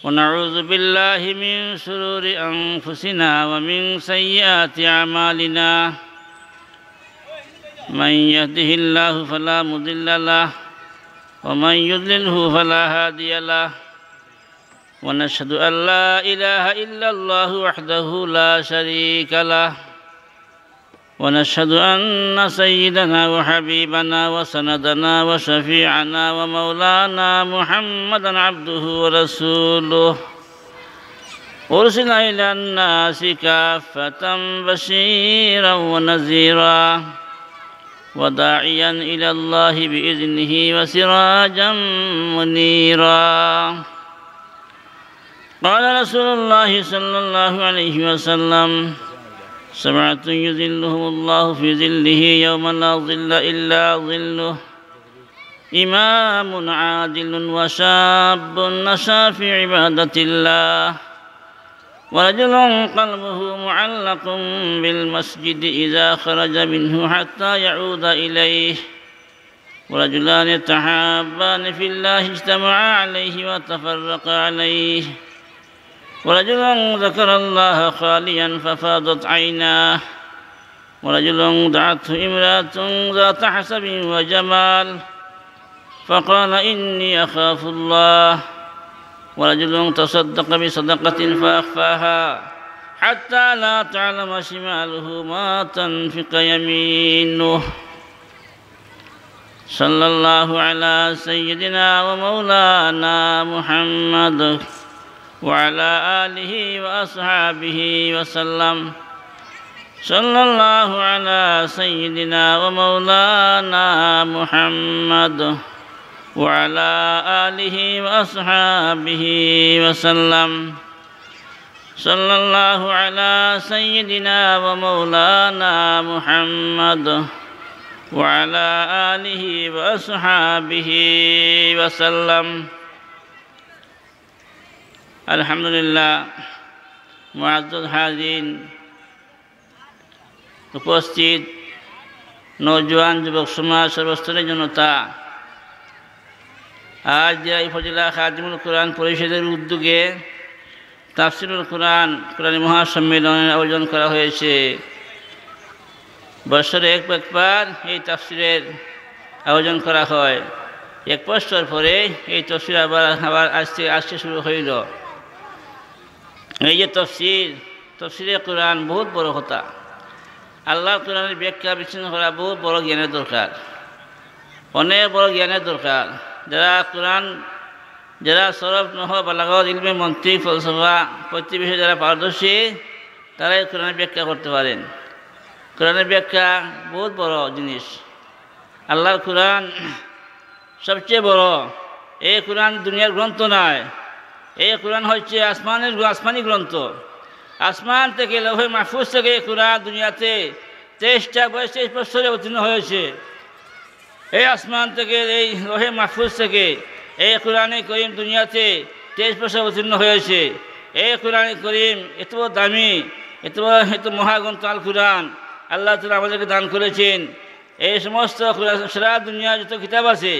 ونعوذ بالله من شرور أنفسنا ومن سيئات أعمالنا من يهده الله فلا مضل له ومن يضلله فلا هادي له ونشهد أن لا إله إلا الله وحده لا شريك له ونشهد أن سيدنا وحبيبنا وسندنا وشفيعنا ومولانا محمدا عبده ورسوله أرسل إلى الناس كافة بشيرا ونذيرا وداعيا إلى الله بإذنه وسراجا منيرا قال رسول الله صلى الله عليه وسلم سبعة يظلهم الله في ظله يوم لا ظل إلا ظله إمام عادل وشاب نشأ في عبادة الله ورجل قلبه معلق بالمسجد إذا خرج منه حتى يعود إليه ورجلان يتحابان في الله اجتمعا عليه وتفرقا عليه ورجل ذكر الله خاليا ففاضت عيناه ورجل دعته امرأة ذات حسب وجمال فقال إني أخاف الله ورجل تصدق بصدقة فأخفاها حتى لا تعلم شماله ما تنفق يمينه صلى الله على سيدنا ومولانا محمد وعلى آله وأصحابه وسلم صلى الله على سيدنا ومولانا محمد وعلى آله وأصحابه وسلم صلى الله على سيدنا ومولانا محمد وعلى آله وأصحابه وسلم আলহামদুলিল্লাহ মুআজ্জাজ হাজিরিন, উপস্থিত নওজোয়ান যুবক সমাজ, সর্বস্তরের জনতা, আজ জেলা উপজেলা খাদিমুল কোরআন পরিষদের উদ্যোগে তাফসিরুল কোরআন কোরআনী মহাসম্মেলনের আয়োজন করা হয়েছে। বছরে একবার এই তাফসিরের আয়োজন করা হয়। এক বছর পরে এই তফসির আবার আসতে শুরু হইল। এই যে তফসিরে কোরআন বহুত বড় কথা। আল্লাহর কোরআনের ব্যাখ্যা বিশ্লেষণ করা বহুত বড় জ্ঞানের দরকার, অনেক বড় জ্ঞানের দরকার। যারা সরফ নহ বালাগত, ইলমে মন্তিক, ফলসফা প্রতি বিষয়ে যারা পারদর্শী, তারাই কোরআনের ব্যাখ্যা করতে পারেন। কোরআনের ব্যাখ্যা বহুত বড় জিনিস। আল্লাহর কোরআন সবচেয়ে বড়। এই কোরআন দুনিয়ার গ্রন্থ নয়, এই কোরআন হচ্ছে আসমানি গ্রন্থ। আসমান থেকে, লৌহে মাহফুজ থেকে এই কোরআন দুনিয়াতে 23 বছরে অবতীর্ণ হয়েছে। এই আসমান থেকে, এই লৌহে মাহফুজ থেকে এই কোরআনে করিম দুনিয়াতে 23 বছর অবতীর্ণ হয়েছে। এই কোরআনে করিম এত দামি, এত মহাগ্রন্থ আল কোরআন আল্লাহ তাআলা আমাদেরকে দান করেছেন। এই সমস্ত সারা দুনিয়া যত কিতাব আছে,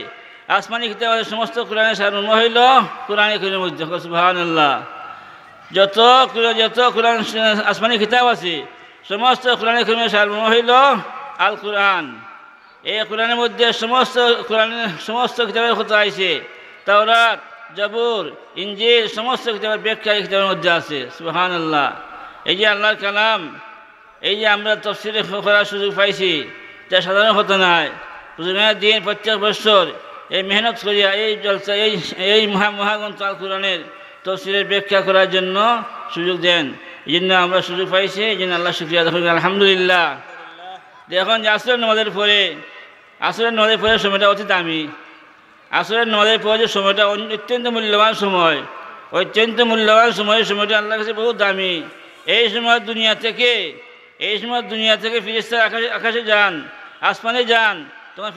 আসমানি কিতাব আছে, সমস্ত কোরআনের সারমর্ম হইল কোরআনে করিমের মধ্যে। সুবহানাল্লাহ। যত কোরআন আসমানি কিতাব আছে, সমস্ত কোরআনে করিমের সারমর্ম হইল আল কোরআন। এই কোরআনের মধ্যে সমস্ত কিতাবের কথা আছে। তাওরাত, জাবুর, ইনজিল সমস্ত কিতাবের ব্যাখ্যা এই কিতাবের মধ্যে আছে। সুবহানাল্লাহ। এই যে আল্লাহর কালাম, এই যে আমরা তাফসীরে করার সুযোগ পাইছি, তা সাধারণ কথা নয়। প্রতিদিনের দিন, প্রত্যেক বছর এই মেহনত করিয়া এই জলসা, এই মহাগ্রন্থ আল কোরআনের তাফসীরের ব্যাখ্যা করার জন্য সুযোগ দেন। এই জন্য আমরা সুযোগ পাইছি, এই জন্য আল্লাহ শুকরিয়া আদায় করি, আলহামদুলিল্লাহ। দেখুন যে আসরের নামাজের পরে সময়টা অতি দামি। আসরের নামাজের পরে যে সময়টা অত্যন্ত মূল্যবান সময়, সময়টা আল্লাহর কাছে বহুত দামি। এই সময় দুনিয়া থেকে ফেরেশতারা আকাশে যান, আসমানে যান। তোমার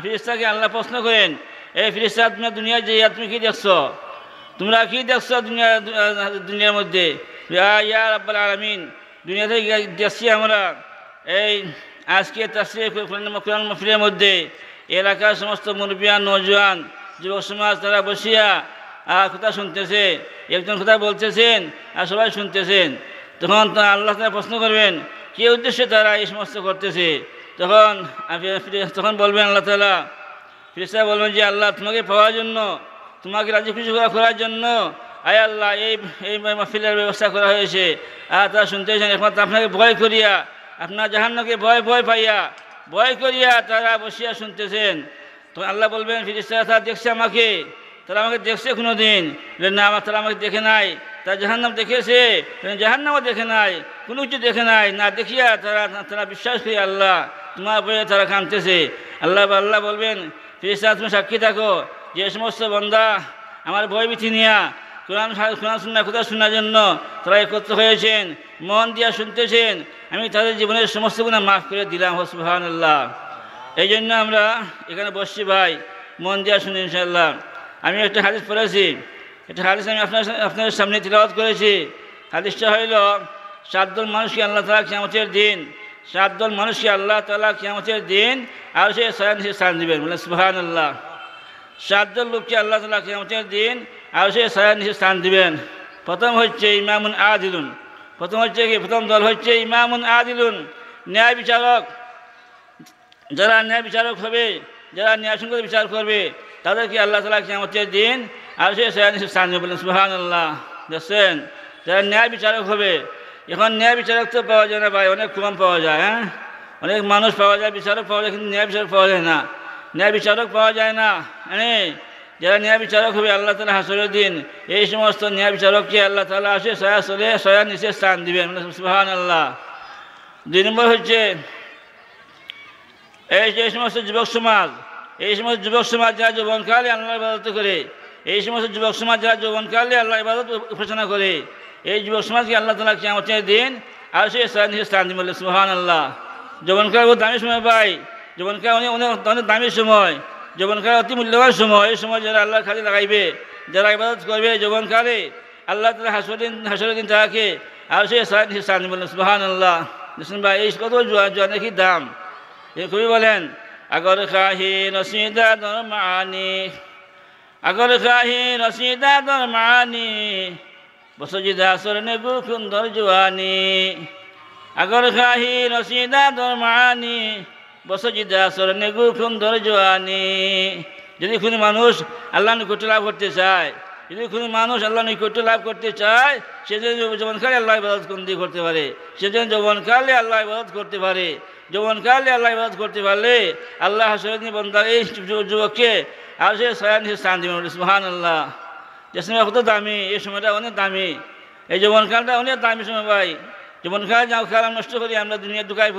ফেরেশতাকে আল্লাহ প্রশ্ন করেন, এই ফেরেশতা, তুমি দুনিয়া যে তুমি কি দেখছো? তোমরা কি দেখছো দুনিয়ার মধ্যে? ইয়া রাব্বাল আলামিন, দুনিয়া থেকে দেখছি আমরা এই আজকে তাফসীর কোরআন মাহফিলের মধ্যে এলাকার সমস্ত মুরব্বিয়ান, নওজোয়ান, যুবক সমাজ তারা বসিয়া আর কথা শুনতেছে, একজন কথা বলতেছেন আর সবাই শুনতেছেন। তখন আল্লাহ তাআলা প্রশ্ন করবেন কী উদ্দেশ্যে তারা এই সমস্ত করতেছে। তখন বলবেন আল্লাহ তাআলা, ফেরেশতারা বলবেন যে আল্লাহ তোমাকে পাওয়ার জন্য, তোমাকে রাজি খুশি করার জন্য আয় আল্লাহ এই মাহফিলের ব্যবস্থা করা হয়েছে। আর তারা শুনতেছেন একমাত্র আপনাকে ভয় করিয়া, আপনার জাহান্নামকে ভয় পাইয়া, ভয় করিয়া তারা বসিয়া শুনতেছেন। তো আল্লাহ বলবেন ফেরেশতারা তারা দেখছে আমাকে, তারা আমাকে দেখছে কোনো দিন? না, তারা আমাকে দেখে নাই। তারা জাহান্নাম দেখেছে? জাহান্নামও দেখে নাই, কোনো কিছু দেখে নাই। না দেখিয়া তারা বিশ্বাস করে আল্লাহ তোমার বইয়ে তারা কাঁদতেছে। আল্লাহ বলবেন ফেরেশতারা তুমি সাক্ষী থাকো যে সমস্ত বান্দা আমার ভয়ভীতি নিয়া কোরআন শোনা কথা শোনার জন্য তারা একত্র হয়েছেন, মন দিয়া শুনতেছেন, আমি তাদের জীবনের সমস্ত গুনাহ মাফ করে দিলাম। সুবহানাল্লাহ। এই জন্য আমরা এখানে বসছি ভাই, মন দিয়া শুনি ইনশাআল্লাহ। আমি একটা হাদিস পড়েছি, একটা হাদিস আমি আপনাদের সামনে তিলাওয়াত করেছি। হাদিসটা হইল 7 দল মানুষকে আল্লাহ তাআলা কিয়ামতের দিন, 7 দল মানুষকে আল্লাহ তাআলা কিয়ামতের দিন আর সে স্থান দিবেন। বলেন সুবহানাল্লাহ। 7 দল লোককে আল্লাহ তাআলা কিয়ামতের দিন আর সে স্থান দিবেন। প্রথম হচ্ছে ইমামুন আদিলুন, প্রথম দল হচ্ছে ইমামুন আদিলুন, ন্যায় বিচারক। যারা ন্যায় বিচারক হবে, যারা ন্যায়সঙ্গত বিচার করবে, তাদেরকে আল্লাহ তাআলা কিয়ামতের দিন আর সে স্থান দিবেন। বলেন সুবহানাল্লাহ। দেখছেন, যারা ন্যায় বিচারক হবে। এখন ন্যায় বিচারক তো পাওয়া যায় না ভাই, অনেক কম পাওয়া যায়। হ্যাঁ, অনেক মানুষ পাওয়া যায়, বিচারক পাওয়া যায়, কিন্তু ন্যায় বিচারক পাওয়া যায় না। ন্যায় বিচারক পাওয়া যায় না। যারা ন্যায় বিচারক হবে আল্লাহ তাআলা হাসরের দিন, এই সমস্ত ন্যায় বিচারককে আল্লাহ তাআলা আসে সয়ার নিচে স্থান দিবেন। সুবহানাল্লাহ। 2 নম্বর হচ্ছে এই সমস্ত যুবক সমাজ, যারা যৌবনকালে আল্লাহর ইবাদত করে, এই সমস্ত যুবক সমাজ যারা যৌবনকালে আল্লাহর ইবাদত উপাসনা করে, এই যুবক সমাজকে আল্লাহ তাআলা কিয়ামতের দিন আর সে স্থান দিবেন। সুবহানাল্লাহ। যৌবনকাল বহুত দামি সময় ভাই, যৌবনকাল অনেক দামি সময়, যৌবনকাল অতি মূল্যবান সময়। এই সময় যারা আল্লাহর কাজে লাগাইবে, যারা ইবাদত করবে যৌবনকালে, আল্লাহ তাআলা হাসরের দিন তাকে আর সে স্থান দিবেন। সুবহানাল্লাহ। দেখুন ভাই, এই কত জোয়ানের কি দাম। কবি বলেন আগর খাহি রসিদা দর মানি, আগর খাহি রসিদা দর মানি, বসজিদা সরনে গু সুন্দর জোয়ানি। আগর খাহি রসিদা দর মানি, বসজিদা সরনে গু সুন্দর জোয়ানি। যদি কোনো মানুষ আল্লাহ নৈকট্য লাভ করতে চায়, সে যেন যৌবনকালে আল্লাহ ইবাদত করতে পারে, যৌবনকালে আল্লাহ ইবাদত করতে পারলে আল্লাহ হাসরের দিন বান্দা এই যুবককে আর সে স্থান দিবেন। সুবহানাল্লাহ। যে সময় কত দামি, এই সময়টা অনেক দামি, এই যৌবনকালটা অনেক দামি সময় ভাই। যৌবনকাল আমরা নষ্ট করি, আমরা দুনিয়ার দুকায়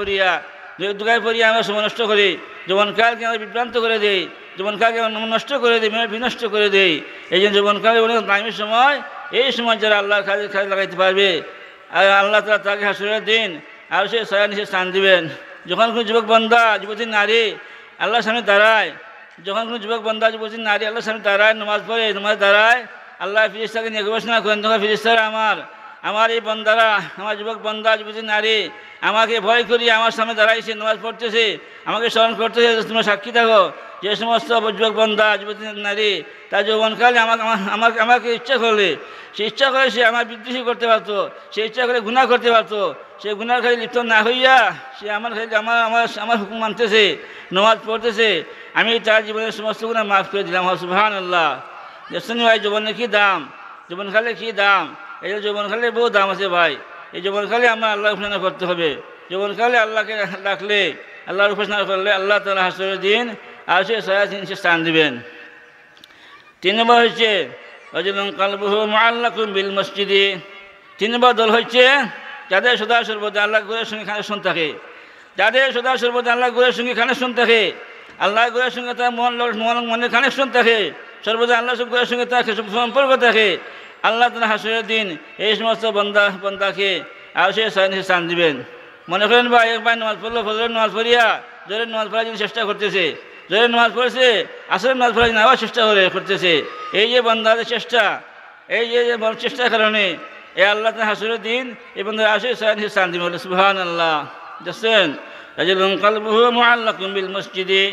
পড়িয়া আমরা সময় নষ্ট করি, যৌবনকালকে আমরা বিভ্রান্ত করে দিই, যৌবনকালকে নষ্ট করে দিই, বিনষ্ট করে দিই। এই জন্য যৌবনকালে অনেক দামি সময়। এই সময় যারা আল্লাহর কাজে লাগাইতে পারবে, আর আল্লাহ তাআলা তাকে হাসরের দিন আর সে ছায়ার নিচে স্থান দিবেন। যখন কোনো যুবক বান্দা, যুবতী নারী আল্লাহর সামনে দাঁড়ায়, আল্লাহর সামনে দাঁড়ায়, নামাজ দাঁড়ায়, আল্লাহ ফেরেশতাকে নিয়ে ঘোষণা করেন, তখন ফেরেশতারা আমার এই বান্দারা, আমার যুবক বান্দা, যুবতী নারী আমাকে ভয় করিয়ে আমার সামনে দাঁড়াইছে, নামাজ পড়তেছে, আমাকে স্মরণ করতেছে। তোমরা সাক্ষী থাকো যে সমস্ত যুবক বান্দা, যুবতী নারী তার যৌবনকালে আমাকে ইচ্ছা করে সে আমার বিদ্রোহী করতে পারতো, সে ইচ্ছা করে গুনাহ করতে পারতো। সে গুনার খালি লিপ্ত না হইয়া সে আমার হুকুম মানতেছে, নামাজ পড়তেছে, আমি তার জীবনের সমস্ত গুনাহ মাফ করে দিলাম। সুবহানাল্লাহ। দেখছেন ভাই, যৌবনের কী দাম, যৌবনকালে কী দাম। এই যৌবনকালে বহু দাম আছে ভাই। এই যৌবনকালে আমরা আল্লাহর উপাসনা করতে হবে। যৌবনকালে আল্লাহকে ডাকলে, আল্লাহর উপাসনা করলে আল্লাহ তাআলা হাসরের দিন আর সে স্থান দিবেন। 3 নম্বর হচ্ছে রাজুলুন কালবুহু মুআল্লাকুন বিল মসজিদি। 3 নম্বর দল হচ্ছে যাদের সদা সর্বদা আল্লাহ গুরের সঙ্গে কানেকশন থাকে, আল্লাহ গুরের সঙ্গে তার মনের কানেকশন থাকে, সর্বদা আল্লাহ গুরের সঙ্গে তার সম্পর্ক থাকে। আল্লাহ তাআলা হাসরের দিন এই সমস্ত বান্দাকে আর সে স্থান দিবেন। মনে করেন ভাই, একবার নামাজ পড়লো, ফজরের নামাজ পড়িয়া জোরের নামাজ পড়ার জন্য চেষ্টা করতেছে, জোরের নামাজ পড়েছে, আসরের নামাজ পড়ার জন্য আবার চেষ্টা করতেছে। এই যে বান্দাদের চেষ্টা, এই যে চেষ্টার কারণে এই আল্লাহ তাআলা হাসরের দিন এই বান্দার আসে স্থান দিবেন। সুবহানাল্লাহ। দেখছেন, রাজুলুন কালবুহু মুআল্লাকুন বিল মসজিদি,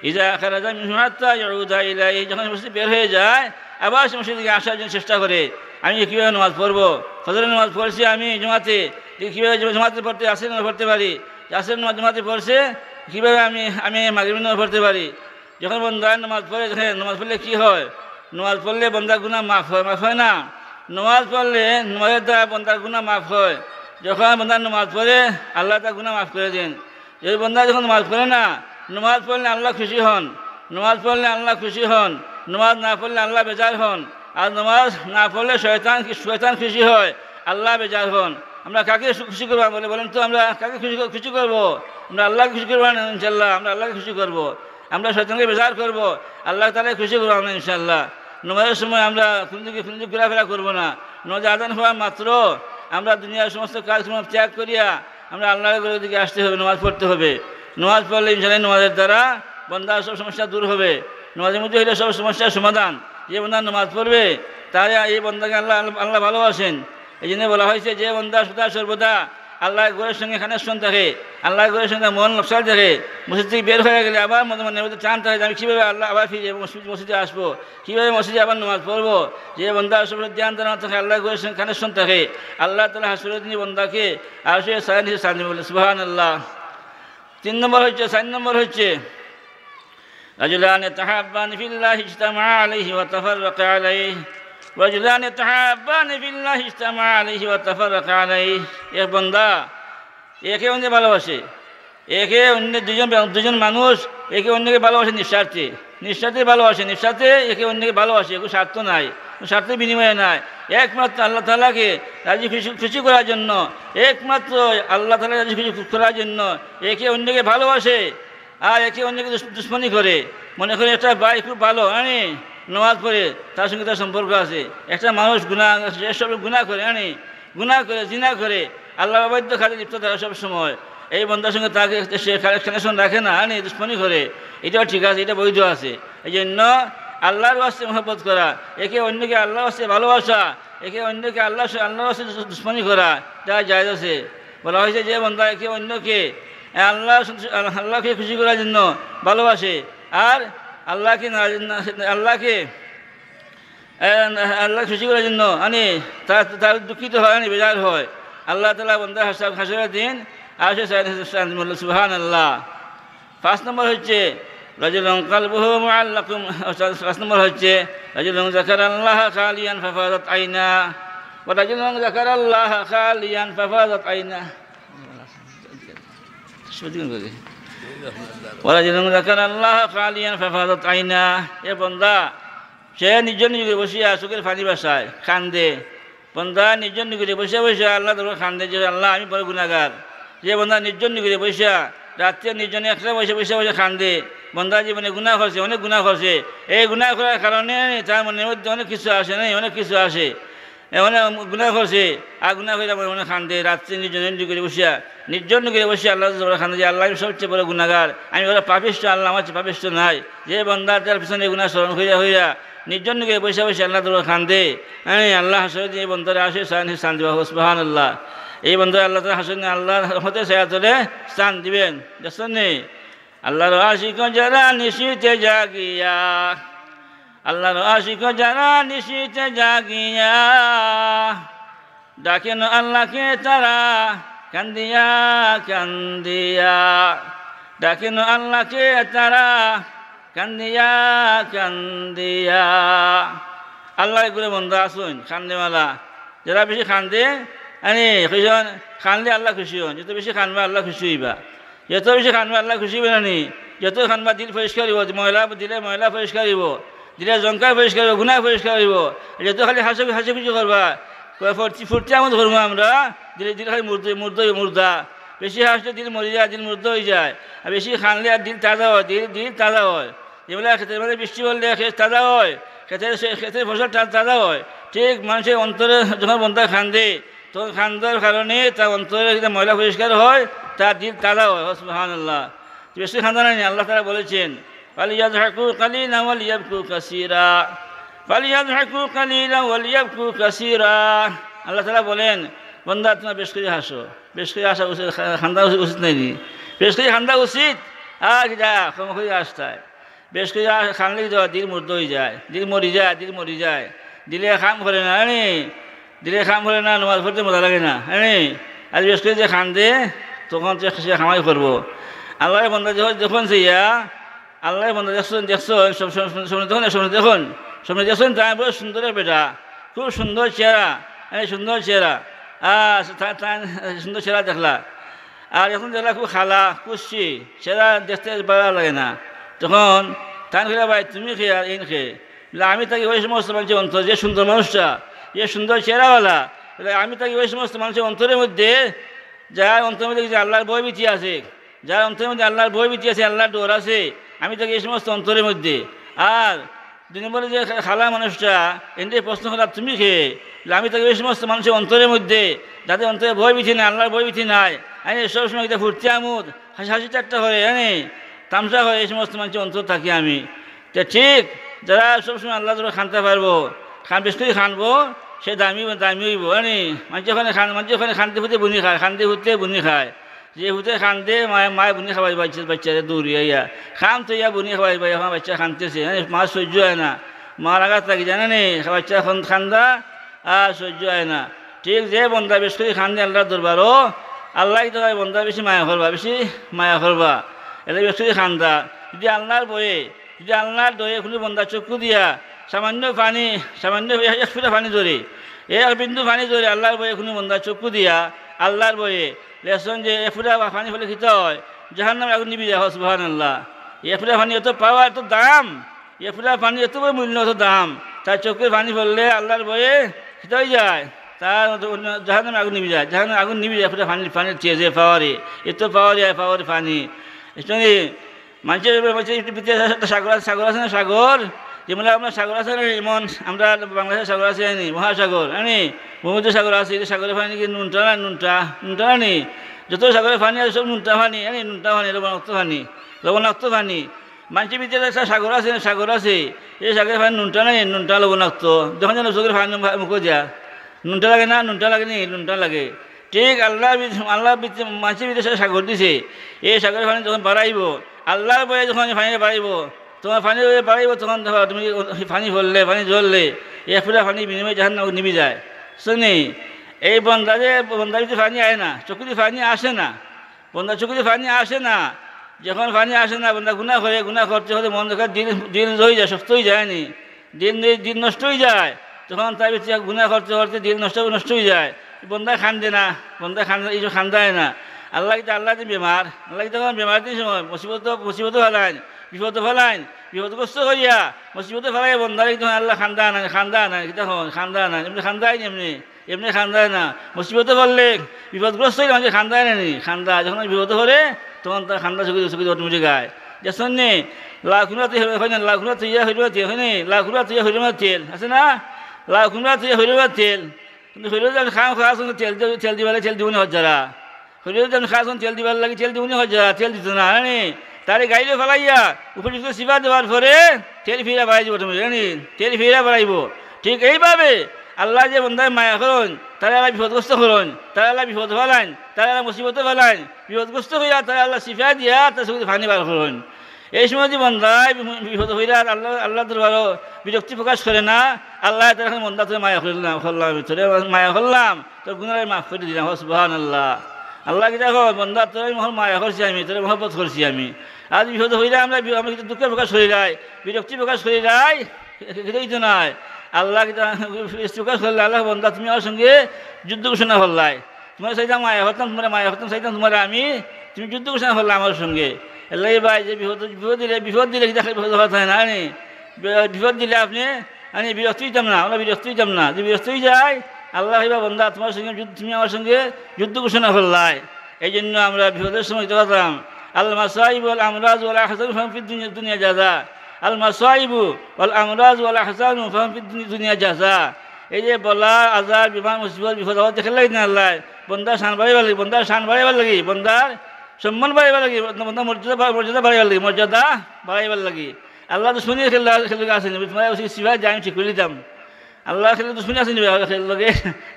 ইজা খারাজা মিনহু হাত্তা ইয়াউদা ইলাইহি, যখন মসজিদ বের হয়ে যায় আবার সে মসজিদ থেকে আসার জন্য চেষ্টা করে, আমি কীভাবে নামাজ পড়বো, ফজরের নামাজ পড়ছি আমি জমাতে, কীভাবে জমাতে পড়তে আসরের নামাজ পড়তে পারি, আসরের নামাজ জমাতে পড়ছে কীভাবে আমি মাগরিবের নামাজ পড়তে পারি। যখন বন্দা নামাজ পড়ে, দেখেন নামাজ পড়লে কী হয়, নামাজ পড়লে বন্দার গুনাহ মাফ হয় না, নামাজ পড়লে নামাজের দ্বারা বন্দার গুনাহ মাফ হয়। যখন বন্দা নামাজ পড়ে আল্লাহ তার গুনাহ মাফ করে দেন। যদি বন্দা যখন নামাজ পড়ে না, নামাজ পড়লে আল্লাহ খুশি হন, নামাজ পড়লে আল্লাহ খুশি হন, নামাজ না পড়লে আল্লাহ বেজার হন, আর নামাজ না পড়লে শয়তান খুশি হয়, আল্লাহ বেজার হন। আমরা কাকে খুশি করবো বলেন তো, আমরা কাকে খুশি করবো? আমরা আল্লাহকে খুশি করবো না ইনশাল্লাহ, আমরা আল্লাহকে খুশি করবো। আমরা শয়তানকে বেজার করবো, আল্লাহ তাআলা খুশি করবো আমরা ইনশাল্লাহ। নামাজের সময় আমরা কোনো দিকে ঘোরাফেরা করবো না। নামাজ আযান হওয়া মাত্র আমরা দুনিয়ার সমস্ত কাজকর্ম ত্যাগ করিয়া আমরা আল্লাহর দিকে আসতে হবে, নামাজ পড়তে হবে। নামাজ পড়লে ইনশাআল্লাহ নামাজের দ্বারা বন্দার সব সমস্যা দূর হবে। নামাজের মধ্যে হইলে সব সমস্যার সমাধান। যে বন্দা নামাজ পড়বে তারে এই বন্দাকে আল্লাহ ভালোবাসেন। এই জন্য বলা হয়েছে যে বন্দা সদা সর্বদা আল্লাহর ঘরের সঙ্গে কানেকশন থাকে, আল্লাহর ঘরের সঙ্গে মন লক্ষ্য থাকে, মসজিদ থেকে বের হয়ে গেলে আবার মনের মধ্যে টান থাকে আমি কীভাবে আল্লাহ আবার ফিরে মসজিদে আসবো, কীভাবে মসজিদে আবার নামাজ পড়বো। যে বন্দা সব ধ্যান ধারণা থাকে, আল্লাহর ঘরের সঙ্গে কানেকশন থাকে, আল্লাহ তাআলা হাসরের দিনে বন্দাকে আর সে সায়ন বলে সুবহানাল্লাহ। 3 নম্বর হচ্ছে 4 নম্বর হচ্ছে রাজুলান তাহাব্বান ফিল্লাহি ইজতামা আলাইহি ওয়া তাফাররাকা আলাইহি, রাজুলান তাহাব্বান ফিল্লাহি ইজতামা আলাইহি ওয়া তাফাররাকা আলাইহি। এক বান্দা একে অন্যকে ভালোবাসে, একে অন্য দুজন মানুষ একে অন্যকে ভালোবাসে নিঃস্বার্থে ভালোবাসে, নিঃস্বার্থে একে অন্যকে ভালোবাসে, কোনো স্বার্থ নাই, কোনো স্বার্থের বিনিময়ে নাই, একমাত্র আল্লাহ তাআলাকে রাজি খুশি করার জন্য, একমাত্র আল্লাহ তাআলা রাজি খুশি করার জন্য একে অন্যকে ভালোবাসে। আর একে অন্যকে দুশ্মনী করে, মনে করে একটা ভাই খুব ভালো, নামাজ পড়ে তার সঙ্গে তার সম্পর্ক আছে। একটা মানুষ এসব গুনাহ করে, গুনাহ করে জিনা করে, আল্লাহ অবাধ্য খালি লিপ্ত থাকে সব সময়, এই বন্ধার সঙ্গে তাকে সে কানেকশন রাখে না, দুশ্মনী করে, এটাও ঠিক আছে, এটা বৈধ আছে। এই জন্য আল্লাহর ওয়াস্তে মহব্বত করা, একে অন্যকে আল্লাহর ওয়াস্তে ভালোবাসা, একে অন্যকে আল্লাহর ওয়াস্তে দুশ্মনী করা, তা জায়েজ আছে। বলা হয়েছে যে বন্ধা একে অন্যকে আল্লাহকে খুশি করার জন্য ভালোবাসে আর আল্লাহকে খুশি করার জন্য তার দুঃখিত হয়, বেজার হয়, আল্লাহ তাআলা বন্দার হাসরের দিন আর সে সুবহানাল্লাহ। 5 নম্বর হচ্ছে রাজুলুন কালবুহু মুআল্লাকুম, 5 নম্বর হচ্ছে রাজুলুন যাকারাল্লাহ খালিয়ান ফাফাদাত আইনা, ওয়া রাজুলুন যাকারাল্লাহ খালিয়ান ফাফাদাত আইনা, ওয়া রাজুলুন যাকারাল্লাহ খালিয়ান ফাফাদাত আইনা। এ বান্দা সে নিজের নিজে বসিয়া চোখের পানি বাসায় কান্দে, বন্দা নিজের নিগুড়ে বসে বসে আল্লাহ তোর খান্দে যে আল্লাহ আমি বড় গুনাহগার। যে বন্দা নিজের নিগুড়ে বসিয়া রাত্রে নিজনে একটা বসে বসে বসে খান্দে, বন্দা জীবনে গুনাহ করছে, অনেক গুনাহ করছে, এই গুনাহ করার কারণে তার মনের মধ্যে অনেক কিছু আসে, অনেক কিছু আসে, অনেক গুনাহ করছে, আর গুনাহ করে মনে খান্দে, রাত্রে নিজনের নিগুড়ে বসিয়া নিজের নিগুড়ে বসে আল্লাহ তোর খান্দে যে আল্লাহ আমি সবচেয়ে বড় গুনাহগার, আমি বড় পাপিষ্ঠ, আল্লাহ আমার পাপিষ্ঠ নাই। যে বন্দা তার পিছনে গুনাহ স্মরণ হইয়া নিজের নিকে বসে বসে আল্লাহ তোর খান্দে, আল্লাহ হাসরে এই বন্দারে আসে স্থান দিবা, সুবহানাল্লাহ। এই বন্ধুরা আল্লাহ তাআলা হাসরে আল্লাহর রহমতে ছায়াতলে স্থান দিবেন। দেখছেন নি, আল্লাহর আশিক যারা নিশিতে জাগিয়া, আল্লাহর আশিক যারা নিশিতে জাগিয়া ডাকেন আল্লাহকে তারা কান্দিয়া কান্দিয়া, ডাকেন আল্লাহকে তারা কান্দিয়া কান্দিয়া। আল্লাহ এগুলো বন্ধু আসুন খান্দেওয়ালা, যারা বেশি খান্দে খানলে আল্লাহ খুশি হন, যত বেশি খানবা আল্লাহ খুশি হইবা, যত বেশি খানবা আল্লাহ খুশি হইবে না, যত খানবা দিল পরিষ্কার হইব, ময়লা দিলে ময়লা পরিষ্কার হইব, দিলে জঙ্কা পরিষ্কার হইব, গুনাহ পরিষ্কার হইব। যত খালি হাসি খুশি করবা, ফুর্তি আমোদ করবো আমরা, দিলে দিল খালি মুর্দা, বেশি হাসলে দিল মরি যায়, দিল মুর্দ হয়ে যায়, আর বেশি খানলে আর দিল তাজা হয়, দিল তাজা হয়। যেগুলো ক্ষেতের মধ্যে বৃষ্টি পড়লে ক্ষেত তাজা হয়, ক্ষেতের ফসল তাজা হয়, ঠিক মানুষের অন্তরে যখন বন্ধা খান্দে তখন খান্দার কারণে তার অন্তরে ময়লা পরিষ্কার হয়, তার দিল তাজা হয়। সুবহানাল্লাহ। বেশি খান্দা নাই, আল্লাহ তাআলা বলেছেন ফালিয়াযহাকু কালিলান ওয়া লিয়াবকু কাসীরা, ফালিয়াযহাকু কালিলান ওয়া লিয়াবকু কাসীরা। আল্লাহ তাআলা বলেন বন্দা তোমার বেশ করে হাসো, বেশ করে হাসা উচিত, খান্দা উচিত নেই, বেশ করে খান্দা উচিত, আর যা ক্ষমা করে আসতে হয়। বেশ করে খানলে দিল মুর্দ হয়ে যায়, দিল মরি যায়, দিলে খাম করে না নি, দিলে খাম করে না, নামাজ পড়তে মজা লাগে না হ্যাঁ। আর বেশ করে যে খান দে তখন সে খামাই করবো। আল্লাহ বন্ধা যখন সেইয়া আল্লাহ বন্ধা দেখছেন দেখুন তাই বড় সুন্দর বেটা, খুব সুন্দর চেহারা, সুন্দর চেহারা, সুন্দর চেহারা দেখলা। আর এখন দেখলা খুব খালা কুসি, চেহারা দেখতে ভালো লাগে না। তখন তান খেলা ভাই তুমি খেয়ে আর ইন খেয়ে আমি তাকে ওই সমস্ত মানুষের অন্তর, যে সুন্দর মানুষটা, যে সুন্দর চেহারাওয়ালা, আমি তাকে ওই সমস্ত মানুষের অন্তরের মধ্যে, যার অন্তরের মধ্যে আল্লাহর ভয় ভীতি আছে, যার অন্তরের মধ্যে আল্লাহর ভয় ভীতি আছে, আল্লাহর ডর আছে, আমি তাকে এই সমস্ত অন্তরের মধ্যে। আর 2 নম্বরে যে খালা মানুষটা এটাই প্রশ্ন করা তুমি খেয়ে, আমি তাকে ওই সমস্ত মানুষের অন্তরের মধ্যে, যাদের অন্তরে ভয় ভীতি নাই, আল্লাহর ভয় ভীতি নাই, আমি সবসময় এটা ফুর্তি আমোদ হাসি চারটা হয় তামসা হয়, এই সমস্ত মানুষের অন্তর থাকি আমি। তো ঠিক যারা সবসময় আল্লাহ ধরে খানতে পারবো, বেশ করে খানবো, সে দামি হইব মানুষ ওখানে খানতে ফুটে বুনি খায়, খানতে ফুটতে বুনি খায়, যে হুতে খানতে মায়ে বুনি খাওয়াই বাচ্চারা দৌড়িয়া খাম তো ইয়া বুনি খাওয়াই ভাই, এখন বাচ্চা খানতেছে মা সহ্য হয় না, মার আঘাত থাকি জানে নি, বাচ্চা এখন খান্দা আর সহ্য হয় না। ঠিক যে বন্ধা বেশ করে খান্দে আল্লাহ দরবারও, আল্লাহ তো বন্ধা বেশি মায়া করবা, এটা বেশ করে খান্দা। যদি আল্লাহর দয়ে কোনো বন্ধা চক্ষু দিয়া সামান্য এক ফুটা পানি ধরে, এক বিন্দু পানি ধরে আল্লাহর বয়ে কোনো বন্ধা চক্ষু দিয়া আল্লাহর বয়ে লেসন যে এক ফুটা পানি ফলে খেতে হয়, জাহান্নামে আগুন নিবি যায়। সুবহানাল্লাহ। এক ফুটা পানি এত পাওয়া, এত দাম, এক ফুটা পানি এত বড় মূল্য, এত দাম, তার চোখের পানি ফললে আল্লাহর বয়ে খেতে হয়ে যায়, তার জাহান্নামে আগুন নিবি যায়, জাহান্নামে আগুন নিবি যায়। এক ফুটা পানির চেয়ে যে পাওয়ারে এত পাওয়ারে পানি মানুষের একটা সাগর আছে না, সাগর যেমন আপনার সাগর আছে না, যেমন আমরা বাংলাদেশের সাগর আছে মহাসাগর ভূমধ্য সাগর আছে, সাগরের পানি কি নুনটা নি, যত সাগরের পানি আছে সব নুনটা পানি লবণাক্ত পানি। মানুষের ভিতরে একটা সাগর আছে, এই সাগরের পানি নুনটা লবণাক্ত, যখন যেন চোখের পানি মুখে যা নুনটা লাগে না, নুনটা লাগে। ঠিক আল্লাহ মানুষের ভিতরে সাগর দিছে, এই সাগরের পানি যখন বাড়াইব, আল্লাহর বয়ে যখন পানি বাড়াইব, তোমার পানি বাড়াইব, তখন তুমি পানি জ্বললে এক ফুটা পানি বিনিময়ে জাহান্নামে নিবি যায়। শুনি এই বন্ধার ভিতরে পানি আয় না, চকুতে পানি আসে না, বন্ধার চকুতে পানি আসে না। যখন পানি আসে না, বন্ধা গুনাহ করতে হলে মন দেখা দিন হয়ে যায়, শক্ত হয়ে যায়নি, দিন নষ্ট হয়ে যায়, তখন তার ভিতরে গুনাহ করতে দিন নষ্ট হয়ে যায়। বন্ধা খান্দে না, এই যে খান্দায় না। আল্লাহ বেমার, আল্লাহ তখন বেমার দিয়ে সময় মুসিবত ফেলাইন, বিপদগ্রস্ত হইয়া মুসিবত ফেলাই বন্ধারে তখন আল্লাহ খান্দা না তখন এমনি খান্দায় না। মুসিবত ফেললে বিপদগ্রস্ত হইলে মানুষ খান্দায় নানি, যখন বিপদ হলে তখন তার খান্দা চুকি অটোমেটিক গায়। যেসন নে লাখুনাতে হয় না, লাখুনা তুইয়া হইল তেল হয় নি, লাখুনা তুইয়া হইল তেল আছে না, লাখুনা তুইয়া হইল তেল, কিন্তু হইল খাওয়া তেল দিবনি হজারা, হইল খাওয়া তেল দিবার লাগে, তেল দিবনি হজারা, তেল দিত না তারে গাইলে ফেলাইয়া উপযুক্ত সিবা দেওয়ার পরে তেল ফিরা বাড়াই দিব, তুমি জানি তেল ফিরা বাড়াইব। ঠিক এইভাবে আল্লাহ যে বন্ধায় মায়া করেন, তারা আল্লাহ বিপদগ্রস্ত করেন, তারা আল্লাহ বিপদ ফেলাইন, তারা আল্লাহ মুসিবত ফেলাইন, বিপদগ্রস্ত হইয়া তারা আল্লাহ সিফা দিয়া তার সঙ্গে ফানি বার করেন। এই সময় যে বন্ধায় বিপদ হইয়া আল্লাহ দরবারও বিরক্তি প্রকাশ করে না, আল্লাহ তার বন্ধা তোর মায়া করলাম তোর গুণারে মাফ করে দিলাম। সুবহানাল্লাহ। আল্লাহ কি দেখো বন্ধা তোর মায়া করছি আমি, তোর মহব্বত করছি আমি। আজ বিপদ হইলে আমরা কিন্তু দুঃখ প্রকাশ করি যায়, বিরক্তি প্রকাশ করি যায়, তো নয়। আল্লাহ প্রকাশ করলে আল্লাহ বন্ধা তুমি আমার সঙ্গে যুদ্ধ ঘোষণা করলাই, তোমার চাইতাম মায়া হতাম, তোমার মায়া হতাম চাইতাম তোমার আমি, তুমি যুদ্ধ ঘোষণা করলে আমার সঙ্গে। আল্লাহ ভাই যে বিপদ দিলে বিপদ হয় না, বিপদ দিলে আপনি আমি বিরক্ত হইতাম না, আমরা বিরক্ত হইতাম না, যে বিরক্ত হয়ে যায় আল্লাহ ভাইবা বন্ধা তোমার সঙ্গে তুমি আমার সঙ্গে যুদ্ধ ঘোষণা করলাই। এই জন্য আমরা বিপদের সময় করতাম আল মাসাইব ওয়াল আমরাজ ওয়াল আহজান ফাহুম ফিদ দুনিয়া জাযা, আল মাসাইব ওয়াল আমরাজ ওয়াল আহজান ফাহুম ফিদ দুনিয়া জাযা। এই যে বলা আজার বিমান মুসিবত বিপদ হওয়া দেখে লাগে না, আল্লাহ বন্দার শান বাড়াইবার লাগে, বন্দার সম্মান বাড়াইবার লাগে, বন্দার মর্যাদা বাড়াইবার লাগে। আল্লাহ দুশ্মনী খেলে আসেনি, তোমার সিবা যাই আমি ঠিক করে দিতাম। আল্লাহ খেলে দুশ্মনী আসেনি লগে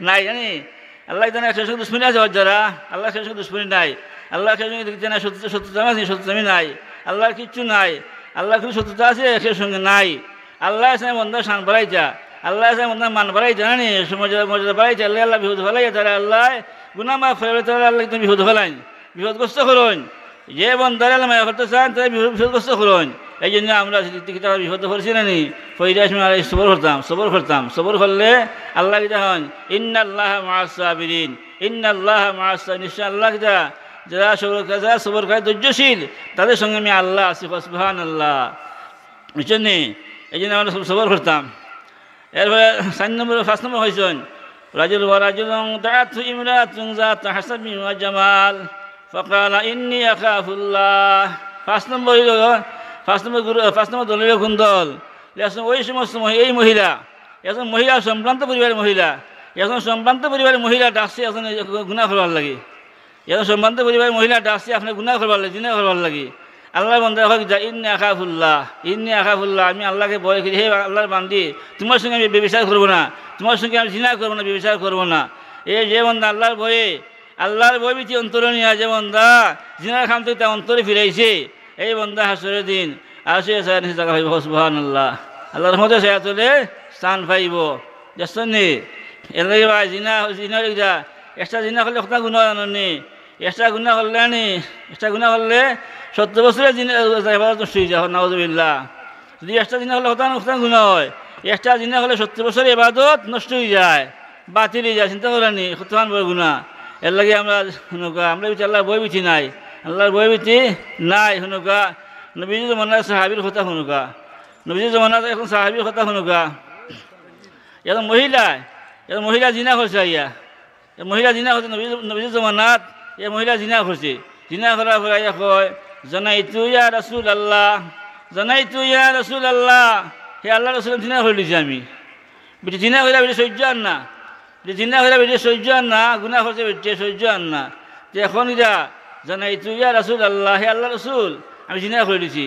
নাই জানি, আল্লাহ জানে একশো সঙ্গে দুশ্মনী আছে যারা, আল্লাহ খেলে সঙ্গে দুশ্মনী নাই, আল্লাহ খেলে সঙ্গে জানে সত্যতামি নাই, আল্লাহর কিচ্ছু নাই। আল্লাহ কোনো শত্রুতা আছে সে সঙ্গে নাই। আল্লাহ আছে বন্ধার শান বাড়াইছা, আল্লাহ আছে বন্ধার মান বাড়াইছা, জানি মর্যাদা বাড়াইছে, আল্লাহ আল্লাহ বিহুদ ফেলাই তারা আল্লাহ গুনা মাফ ফেলে তারা আল্লাহ তুমি বিহুদ ফেলাইন, বিপদগ্রস্ত করুন। যে বন্ধারে আল্লাহ মায়া করতে চান তারা বিপদগ্রস্ত করুন। এই জন্য আমরা বিপদ করছি না নি ফইরা সবর করতাম। সবর করলে আল্লাহ কিতা হন ইন্নাল্লাহ মাআস সাবিরিন, ইন্নাল্লাহ মাআস সাবিরিন, নিশ্চয় আল্লাহ কিতা যারা সবর করে ধৈর্যশীল তাদের সঙ্গে আমি আল্লাহ আছি। সুবহানাল্লাহ। বুঝছেন নি? এই জন্য আমরা সবর করতাম। এরপরে 5 নম্বর হয়েছেন রাজুল দাআতহু ইমরাতুন যাত হাসাবিন ওয়া জামাল ফাকালা ইন্নী আখাফুল্লাহ। 5 নম্বর দলীয় কোন দল? ওই সমস্ত এই মহিলা, এখন মহিলা সম্ভ্রান্ত পরিবারের মহিলা, এখন সম্ভ্রান্ত পরিবারের মহিলা ডাকছে এখন গুনাহ করবার লাগে, এখন সম্ভ্রান্ত পরিবারের মহিলা ডাকছে আপনার গুনাহ করবার লাগে, জিনা করবার লাগে। আল্লাহ বন্ধা হোক যা ইন্নী আখাফুল্লাহ, আমি আল্লাহকে ভয় করি। হে আল্লাহর বান্দি, তোমার সঙ্গে আমি ব্যভিচার করবো না, তোমার সঙ্গে আমি জিনা করবো না, ব্যভিচার করবো না। এই যে বন্ধা আল্লাহর ভয় ভীতি অন্তরে নিয়ে যে বন্ধা জিনার খাম থেকে তা অন্তরে ফিরাইছে, এই বন্ধা হাসরের দিন আসে জায়গা পাইব। সুবহানাল্লাহ। আল্লাহর রহমতে সে চলে স্থান পাইব। দেখছেন নি? এর লাগে ভাই জিনা এক্সট্রা জিনা করলে কথা গুণা জানি, এক্সট্রা গুণা করলে 70 বছরের জিনা নষ্ট হয়ে যায়। নাউযুবিল্লাহ। যদি এক্সট্রা জিনা করলে কথা গুণা হয়, এক্সট্রা জিনা করলে 70 বছরের ইবাদত নষ্ট হয়ে যায়, বাতিল হয়ে যায়। চিন্তা করেনি কতক্ষণ বড় গুণা। এর লাগে আমরা আল্লাহর বই বিচি নাই, আল্লাহর বই বিচি নাই। শুনুকা নবীজি জমানার সাহাবীর কথা, শুনুকা নবীজি জমানার এখন সাহাবীর কথা, শুনুকা এখন মহিলা জিনা করছে, মহিলা জিনা করছে নবীজি জমানাত, এই মহিলা জিনা করছে। জিনা করার পরে কয় জানাইতু ইয়া রাসূলুল্লাহ, হে আল্লাহ রাসূল জিনা করে দিছি আমি। বেটি জিনা করে বেটি সহ্য আন না, গুনাহ করছে বেটি সহ্য আন না। যে এখন ইরা জানাইতু ইয়া রাসূলুল্লাহ, হে আল্লাহ রাসূল আমি জিনা করে দিছি।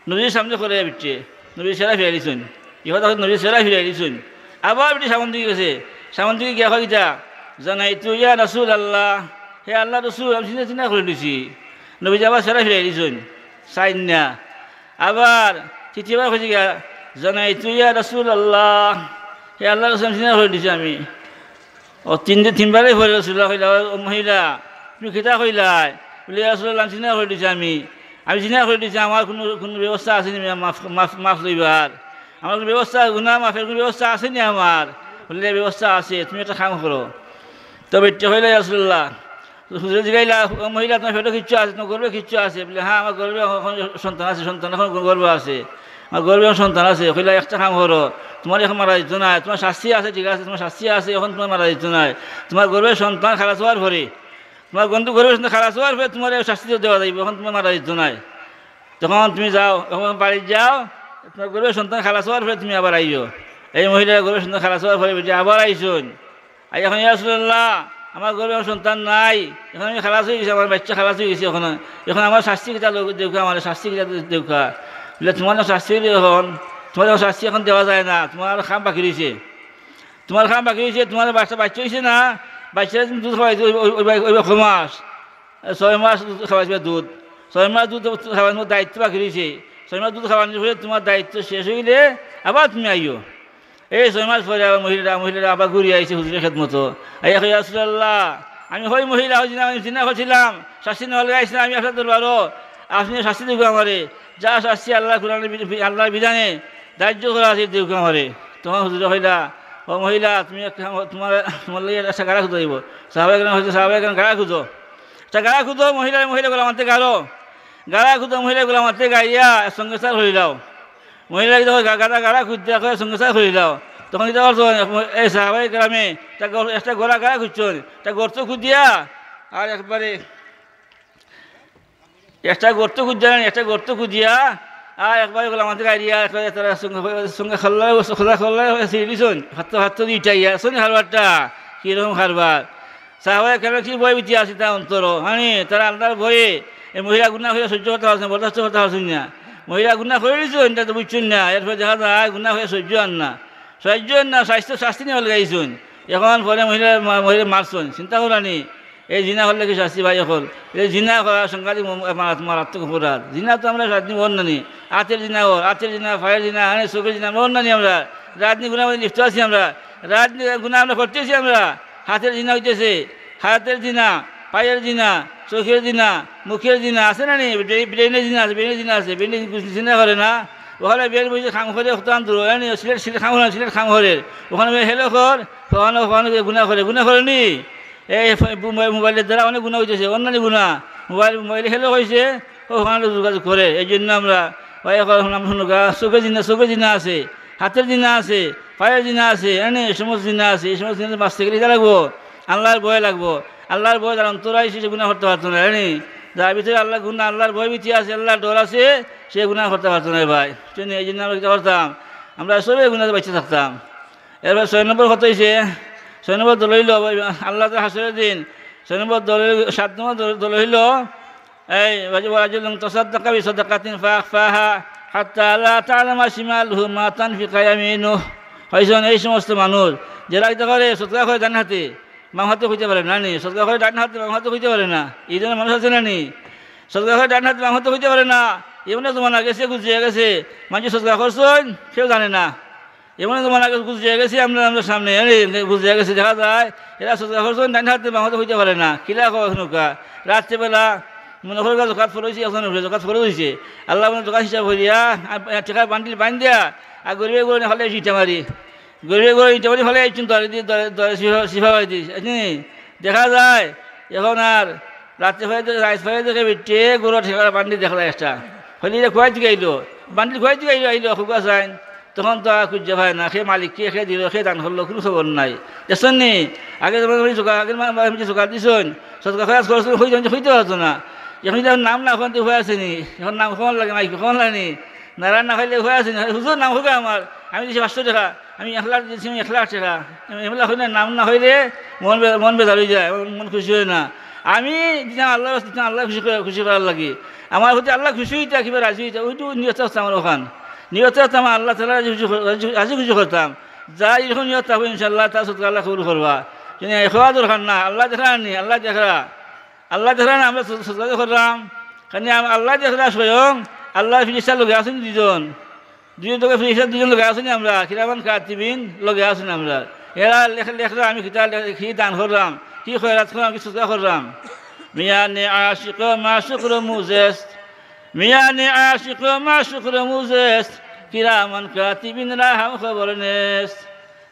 নবীর সামনে করে বেটে নবীর সেরা ফিরাই দিছেন, ইহত নবীর সেরা ফিরাই দিছেন। আবার বেটি সামন দিকে গেছে, সামন দিকে গিয়া হয় ইটা জানাইতু ইয়া রাসূলুল্লাহ, হে আল্লাহ রাসূল আমি জিনা করে দিছি। নবীজি আবার সেরা ফিরাই দিছেন চাই না। আবার তৃতীয়বার হয়েছে গিয়া জানাইতু ইয়া রাসূলুল্লাহ, হে আল্লাহ রাসূল আমি জিনা করে দিছি আমি। ও তিনবারে হয়ে রাসূলুল্লাহ কইলা ও মহিলা তুমি খিতা কইলাই বলে রাসূলুল্লাহ আমি জিনা করে দিছি আমি জিনা করে দিছি। আমার কোনো ব্যবস্থা আছে নি মাফ লইবার? আমার কোনো ব্যবস্থা গুনাহ মাফের কোনো ব্যবস্থা আছে নি আমার? বললে ব্যবস্থা আছে, তুমি একটা কাম করো। তবে হইলে রাসূলুল্লাহ হুজুরে জিগাইলা মহিলা তোমার পেটে কিচ্ছু আছে, তোমার গর্বে কিচ্ছু আছে? বলে হ্যাঁ আমার গর্বে এখন সন্তান আছে, এখন গর্ব আছে, আমার গর্বে সন্তান আছে। কইলা একটা কাম করো, তোমার এখন মারা যেত না, তোমার শাস্তি আছে, ঠিক আছে তোমার শাস্তি আছে, এখন তোমার মারা যেত না। তোমার গর্বের সন্তান খালাস হওয়ার পরে, তোমার গর্বের সন্তান খালাস হওয়ার পরে তোমার শাস্তি দেওয়া যাইব, এখন তোমার মারা যেত না। তখন তুমি যাও, এখন বাড়ি যাও, তোমার গর্বের সন্তান খালাস হওয়ার পরে তুমি আবার আইও। এই মহিলার গর্বের সন্তান খালাস হওয়ার পরে আবার আইসুন। এখন ইয়া রাসূলুল্লাহ আমার গর্বের সন্তান নাই, এখন আমি খালাস হয়ে গেছি, আমার বাচ্চা খালাস হয়ে গেছি, এখন আমার শাস্তি কিতা দেখা, আমার শাস্তি কিতা দেখা। বলে তোমার শাস্তি এখন তোমার শাস্তি এখন দেওয়া যায় না, তোমার খাম বাকি রয়েছে, তোমার বাচ্চা হয়েছে না, বাচ্চারা তুমি দুধ খাওয়াইছো ওই 6 মাস দুধ খাওয়াইছে, 6 মাস দুধ খাওয়ানোর দায়িত্ব বাকি রয়েছে। 6 মাস দুধ খাওয়ানোর পরে তোমার দায়িত্ব শেষ হইলে আবার তুমি আইও। এই 6 মাস পরে আবার মহিলারা আবার ঘুরিয়ে আইছে হুজুরের খেদমতো। ইয়া রাসূলুল্লাহ আমি হই মহিলা হয়েছিলাম, আমি জিনা করছিলাম, শাস্তি নেওয়ালে আইছিলাম আমি আপনার দরবারও, আপনি শাস্তি দেবো আমারে, যা শাস্তি আল্লাহর বিধানে দাহ্য করা আছে দেবো আমারে। তোমার হুজুরে হইলা ও মহিলা তুমি তোমার লাগে একটা গাড়া খুঁজো দিব, সাহাবায়ে গাড়া খুঁজো, একটা গাড়া খুঁজো, মহিলাগুলো মারতে গাড়া খুঁজো, মহিলাগুলো মারতে গাইয়া সঙ্গে সার হয়ে যাও। মহিলা গাড়া খুঁজতে সঙ্গে সার হয়ে যাও। তখন কি করছো এই সাহাবায়ে গ্রামে একটা গাড়া খুঁজছো, একটা গর্ত খুঁজিয়া আর একবারে একটা গর্ত খুঁজিয়া আর একবারে আমাদের গাড়িয়া তারা সঙ্গে খোলা দিছুন হাত দুইটাইয়া শোন হারবারটা কীরকম হারবার। সাহাবায়ে কেন কি বই বিতি আছে তা অন্তর হানি তারা আল্লাহর ভয়ে এই মহিলা গুণা হয়ে সহ্য করতে পারছেন, বরদাস্ত করতে পারছেন না। মহিলা গুণা করে দিচ্ছেন এটা তো বুঝছেন না, এরপরে দেখা যায় গুণা হয়ে সহ্য আন না শাস্তি নিয়ে লাগাইছুন। এখন পরে মহিলা মারছেন, চিন্তা করানি এই জিনা করলে কি শাস্তি ভাই হল? এই জিনা করা সাংঘাতিক মারাত্মক অপরাধ। জিনা তো আমরা রাজনী বর্ণানি, হাতের জিনা ওর, হাতের জিনা, ফায়ের জিনা, চোখের জিনা বর্ণানি আমরা। রাজনী গুণা লিপ্ত আছি আমরা, রাজনী গুণা আমরা করতেছি আমরা। হাতের জিনা হইতেছে, হাতের জিনা, পায়ের জিনা, চোখের জিনা, মুখের জিনা আছে না নি? ব্রেনের জিনা আছে, ব্রেনের জিনা আছে, ব্রেনের জিনা করে না? ওখানে বের বসে খাম করে হতাম তো সিলেট খাম করে, সিলেট খাম করে ওখানে হেলো কর, ওখানে ওখানে গুণা করে নি। এই মোবাইলের দ্বারা অনেক গুণা হইতেছে, অন্যান্য গুণা। মোবাইলে হেলো হয়েছে, ওখানে যোগাযোগ করে। এই জন্য আমরা চোখের জিনা আছে, হাতের জিনা আছে, পায়ের জিনা আছে, এই সমস্ত জিনা আছে। এই সমস্ত জিনা বাঁচতে গেলে লাগবো আল্লাহর ভয় লাগবো। আল্লাহর ভয় যারা অন্তরাই সে গুণা করতে পারতো না। যার ভিতরে আল্লাহ গুণা, আল্লাহর ভয় ভীতি আছে, আল্লাহর ডর আছে, সে গুণা করতে পারতো না ভাই। এই জন্য আমরা কী করতাম? আমরা সবাই গুণাতে বেঁচে থাকতাম। এবার 6 নম্বর কত হয়েছে? 6 নম্বর দল হইল আল্লাহ হাসরের দিন। 6 নম্বর দল, 7 নম্বর দল হইল এই তাসাদ্দাকা বিসাদাকাতিন ফাআখফাহা হাত্তা লা তা'লামা শিমালুহু মা তানফিকু ইয়ামিনুহু। হইছেন এই সমস্ত মানুষ যারা এটা করে, সদকা করে ডান হাতে, বাম হাতে হইতে পারে না নি? সদকা করে ডান হাতে, বাম হাতে হইতে পারে না। এই জন্য মানুষ আছে না নি? সদকা করে ডান হাতে, বাম হাতে হইতে পারে না। এমন জমানা গেছে, গুজিয়ে গেছে, মানুষ সদকা করছেন কেউ জানে না। এমন জমানা গুজিয়ে গেছে, আমরা সামনে গুজিয়ে গেছে, দেখা যায় এরা সদকা করছেন ডান হাতে, বাম হাতে হইতে পারে না। কিলা নৌকা রাত্রেবেলা মনে করে জোকাত ফলেছি, এখন জোকাত ফলে হয়েছে। আল্লাহ মানে জোকাত হিসাব করিয়া টেকার বান্ডিল বান্ধ দিয়া আর গরিবে গরিব হলে ইটা মারি, গরিবে গরিব ইটা মারি হলে সিফা বাড়ি দিস। দেখা যায় এখন আর রাত্রে ফেলে দেখে বিটে গরু ঠেকার বান্ডিল দেখা যায় একটা হলে খুয়াই দিকে আইলো, বান্ডিল খুয়াই দিকে আইলো খুকা চাইন। তখন তো আর খুঁজে ভাই না, সে মালিককে খেয়ে দিল, সে দান করলো, কোনো খবর নাই। দেখছেন নি আগে আগের জোগাড় দিছেন, সরকার খরচ করছেন, হইতে পারতো না। এখন যখন নাম না ওখান থেকে হয়ে আসেনি, এখন নাম কখন লাগে, মাইক কখন লাগেনি, নারায়ণ না খাইলে হয়ে আসেনি। হুজুর নাম হবে আমার, আমি দিয়েছি 500 টাকা, আমি 1 লাখ দিয়েছি, 1 লাখ টাকা। এগুলো হইলে নাম না হইলে মন বেজার হয়ে যায়, মন খুশি হয় না। আমি দিতাম আল্লাহ, দিতাম আল্লাহ খুশি করার লাগে। আমার হচ্ছে আল্লাহ খুশি হইতে একেবারে রাজি হইতে, ওইটু নিয়ত আসতাম আমার ওখান, নিয়ত আসতাম আমার আল্লাহ তালা রাজি খুশি করতাম। যা এরকম নিয়ত থাকবো ইনশাল্লাহ, তার সত্যি আল্লাহ কবুল করবা। কিন্তু এখোয়া দরকার না, আল্লাহ দেখা নি, আল্লাহ দেখা, আল্লাহ দেখা না, আমরা সৎকার করলাম। কারণ আল্লাহ দেখা স্বয়ং আল্লাহ ফিরিস্তার লগে আসেন দুজন তোকে ফিরিস্তার দুজন লগে আসেনি আমরা, কিরামান কাতিবিন লগে আসেন আমরা। এরা লেখলাম, আমি কি দান করলাম, কি খয়রাত করলাম, কি সৎকার করলাম। মিয়ানে আশিক মাশুকর মুজেস্ত, মিয়ানে আশিক মাশুকর মুজেস্ত, কিরামান কাতিবিন রাহাম খবর নেস্ত।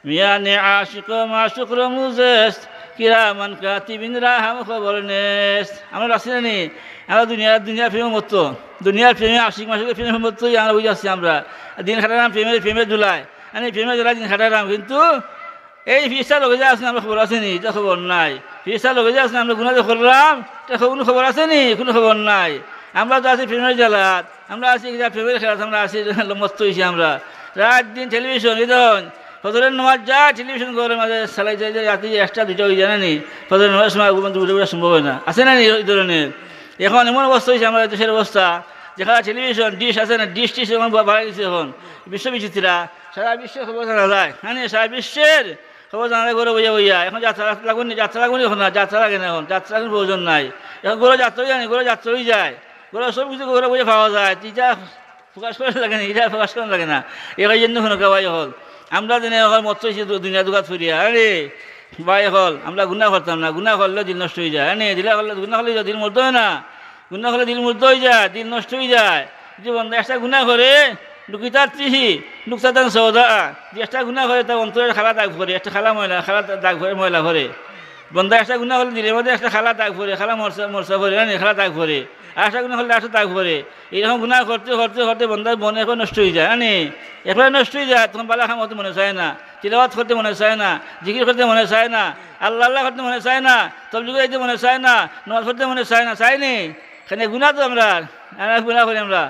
মিয়ানে আশিক মাশুকর মুজেস্ত, কিরামান কাতিবিন রাহাম খবর নেস্ত। আমরা আসি না নি, আমরা দুনিয়ার প্রেমের মতো, দুনিয়ার প্রেমে আশিক মাসুকের প্রেমের মতোই আমরা বুঝে আসছি। আমরা দিন খাটালাম প্রেমের জুলাই, আমি প্রেমের জুলাই দিন খাটালাম, কিন্তু এই ফিরিস্তার লগে যে আসেনি আমরা খবর আসেনি, এটা খবর নাই। ফিরিস্তার লগে যে আসেনি আমরা গুণা যে করলাম, এটা কোনো খবর আসেনি, কোনো খবর নাই। আমরা তো আছি প্রেমের জ্বালাত, আমরা আছি প্রেমের খেলাত, আমরা আছি মস্ত হয়েছি। আমরা রাত দিন টেলিভিশন, ইদন ফজরের নামাজ যা টেলিভিশন করে মাঝে চালাই যায়, যে রাতে 1টা 2টা হয়ে যায় না নি, ফজরের নামাজ সময় উঠে সম্ভব হয় না, আছে না নি এই ধরনের। এখন এমন অবস্থা হয়েছে আমাদের দেশের অবস্থা, যেখানে টেলিভিশন ডিশ আছে না, ডিশ এখন বাড়াই দিচ্ছে। এখন বিশ্ববিচিত্রা সারা বিশ্বের খবর জানা যায়, হ্যাঁ সারা বিশ্বের খবর জানা যায় ঘরে বইয়া। এখন যাত্রা লাগুনি, যাত্রা লাগুনি এখন না, যাত্রা লাগে না, এখন যাত্রা এখন প্রয়োজন নাই। এখন ঘরে যাত্রা হয়ে যায়, ঘরে যাত্রা হয়ে যায়, ঘরে সব কিছু ঘরে বইয়ে পাওয়া যায়। এটা প্রকাশ করা লাগে না, এটা প্রকাশ করা লাগে না। এই জন্য কোনো গাওয়াই হল আমরা দিনে এখন মত হয়েছি দুনিয়া দুগাত ফিরিয়া। আরে ভাই হল আমরা গুণা করতাম না, গুণা করলে দিল নষ্ট হয়ে যায়। হ্যাঁ দিলা করলে গুণা করলে দিল মরত হয় না, গুণা করলে দিল মরত হয়ে যায়, দিল নষ্ট হয়ে যায়। যদি বন্ধু একটা গুণা করে লুকিতার ত্রিহি লুকসাদান সৌদা, যে একটা গুণা করে তার অন্তরের খালা দাগ ভরে, একটা খালা ময়লা, খালা দাগ ভরে, ময়লা ভরে। বন্ধা একটা গুণা করলে দিলের মধ্যে একটা খালা দাগ ভরে, খালা মরসা ভরে, হ্যাঁ খালা দাগ ভরে। আর একটা গুণা করলে একটা দাগ ভরে। এইরকম গুণা করতে করতে করতে বন্ধার মনে এখন নষ্ট হয়ে যায়। হ্যাঁ একবার নষ্ট হয়ে যায়, তখন বালা খাম হতে মনে চায় না, তিলাওয়াত করতে মনে চায় না, জিকির করতে মনে চায় না, আল্লাহ আল্লাহ করতে মনে চায় না, তবলিগ যাইতে মনে চায় না, নামাজ পড়তে মনে চায় না, চাইনি। খানে গুণা তো আমরা গুণা করি, আমরা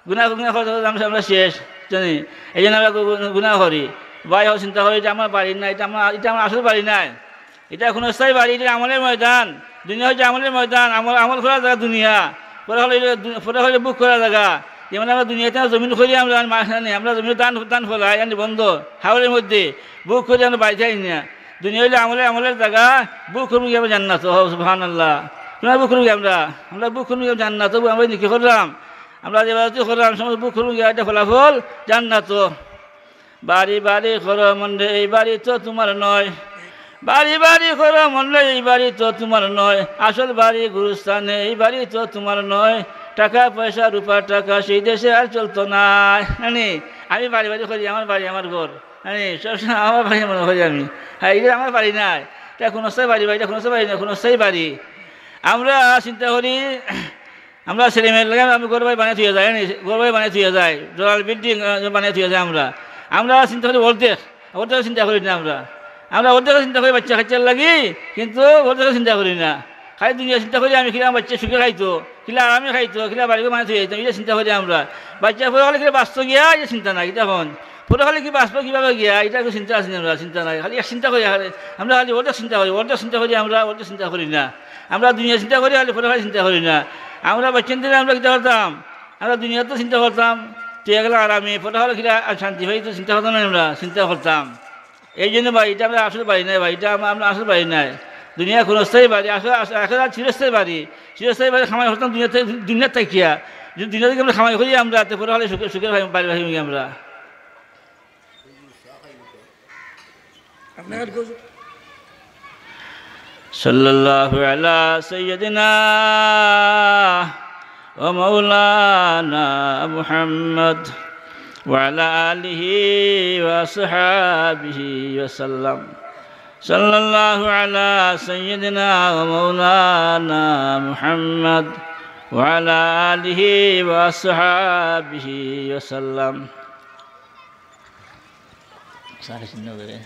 গুণা করতে আমরা শেষ জানি। এই জন্য আমরা গুণা করি। ভাই হোক চিন্তা করি, এটা আমার বাড়ি না, এটা আমার আসল বাড়ি নাই, এটা কোনো স্থায়ী বাড়ি, এটা আমলের ময়দান। দুনিয়া হচ্ছে আমলের ময়দান, আমল করার জায়গা দুনিয়া, পরে হলে বুক করার জায়গা। যেমন আমরা দুনিয়াতে জমিন করি, আমরা জমিন দান ফলাই বন্ধ হাওড়ের মধ্যে বুক করে আমরা বাড়িতে আই না। দুনিয়া হইলে আমলের জায়গা বুক করবো গিয়ে জান্নাত সুবহানাল্লাহ তোমার বুক করবো আমরা বুক করবো গিয়ে জান্নাত আমরা কি করলাম আমরা যে করলাম সমস্ত বুক করবো গিয়ে এটা ফলাফল জান্নাত বাড়ি বাড়ি করো মন্ডে এই বাড়ি তো তোমার নয় বাড়ি বাড়ি করো মন্ডে এই বাড়ি তো তোমার নয় আসল বাড়ি গুরুস্থানে এই বাড়ি তো তোমার নয় টাকা পয়সা রূপা টাকা সেই দেশে আর চলতো না আমি বাড়ি বাড়ি করি আমার বাড়ি আমার ঘর সবসময় আমার বাড়ি মনে করি আমি হ্যাঁ এটা আমার বাড়ি নাই এটা কোনো স্থায়ী বাড়ি এটা কোনো বাড়ি না কোনো স্থায়ী বাড়ি আমরা চিন্তা করি আমরা ছেলে মেয়ের লাগে আমি ঘর বাড়ি বানিয়ে থুয়ে যাই ঘর বাড়ি বানিয়ে থুয়ে যাই জোরাল বিল্ডিং বানিয়ে থুয়ে যাই আমরা চিন্তা করি অর্ধেক চিন্তা করি না আমরা অর্ধেক চিন্তা করি বাচ্চা খাচ্চার লাগি কিন্তু অর্ধেক চিন্তা করি না খালি দুনিয়া চিন্তা করি আমি কিলা বাচ্চা সুখে খাইতো কিলা আরামে খাইতো কিলা বাড়িতে বানিয়ে থুয়ে যেতাম এটা চিন্তা করি আমরা বাচ্চা পরে হলে কিলা বাঁচত গিয়া এটা চিন্তা নাই তখন পরে হলে কি বাঁচবো কীভাবে গিয়া এটা একটু চিন্তা আছে আমরা চিন্তা নাই খালি এক চিন্তা করি আমরা খালি অর্ধেক চিন্তা করি আমরা অর্ধেক চিন্তা করি না আমরা দুনিয়া চিন্তা করি খালি পরে খালি চিন্তা করি না আমরা বাচ্চার দিনে আমরা কীটা করতাম আমরা দুনিয়াতে চিন্তা করতাম তুই এগুলো আরামে পরে হলে কিনা শান্তি ভাই তো চিন্তা করতাম না আমরা চিন্তা করতাম এই জন্য ভাই এটা আমরা আসলে বাড়ি নাই ভাই এটা আমরা আসলে বাড়ি নাই দুনিয়া কোনো স্থায়ী বাড়ি আসলে চিরস্থায়ী বাড়ি খামাই করতাম দুনিয়ার থাকিয়া যদি দুনিয়া থেকে আমরা খামাই করি আমরা পরে হলে সুখের বাড়ি ভাই আমরা সাল্লাল্লাহু আলা সাইয়্যিদিনা ওয়া মাওলানা মুহাম্মদ ওয়া আলা আলিহি ওয়া আসহাবিহি ওয়া সাল্লাম সাল্লাল্লাহু আলা সাইয়্যিদিনা ওয়া মাওলানা মুহাম্মদ ওয়া আলা আলিহি ওয়া আসহাবিহি ওয়া সাল্লাম সারা চিন্তা করে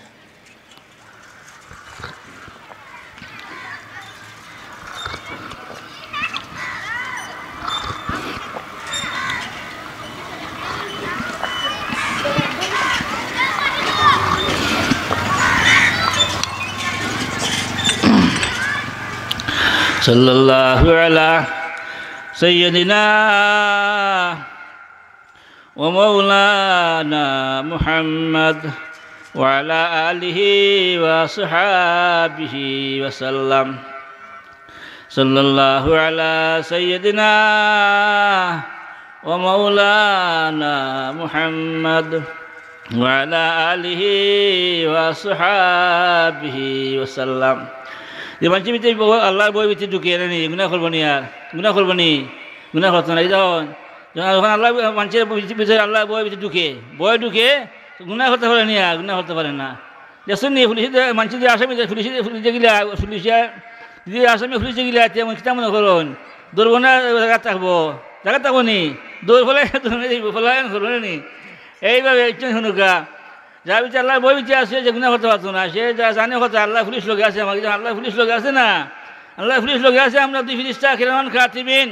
sallallahu ala sayyidina wa maulana Muhammad wa ala alihi wa sahbihi wa sallam sallallahu ala sayyidina wa maulana Muhammad wa ala alihi wa sahbihi wa sallam যে মানুষের ভিতরে আল্লাহর বই ভিতরে ঢুকে নি গুনাহ করবো নি আর গুনাহ করবো নি গুনাহ করতো না যখন যখন আল্লাহ মানুষের ভিতরে আল্লাহর বই ভিতরে ঢুকে গুনাহ করতে পারে নি আর গুনাহ করতে পারে না দেখুন নি পুলিশে মানুষ যে আসামি পুলিশে গিলা পুলিশে যদি আসামি পুলিশে গিলা তেমন কিতা মনে করুন দৌড়বো না জায়গা থাকবো নি দৌড় ফলে করবো নি এইভাবে শুনুকা যার ভিতরে আল্লাহ বই ভিতরে আছে যে গুনাহ করতে পারতো না সে যা জানে কথা আল্লাহ পুলিশ লোকে আছে আমাকে আল্লাহ পুলিশ লোকে আছে না আল্লাহ পুলিশ লোকে আছে আমরা দুই ফিরিস্তা কিরামান খাতিবিন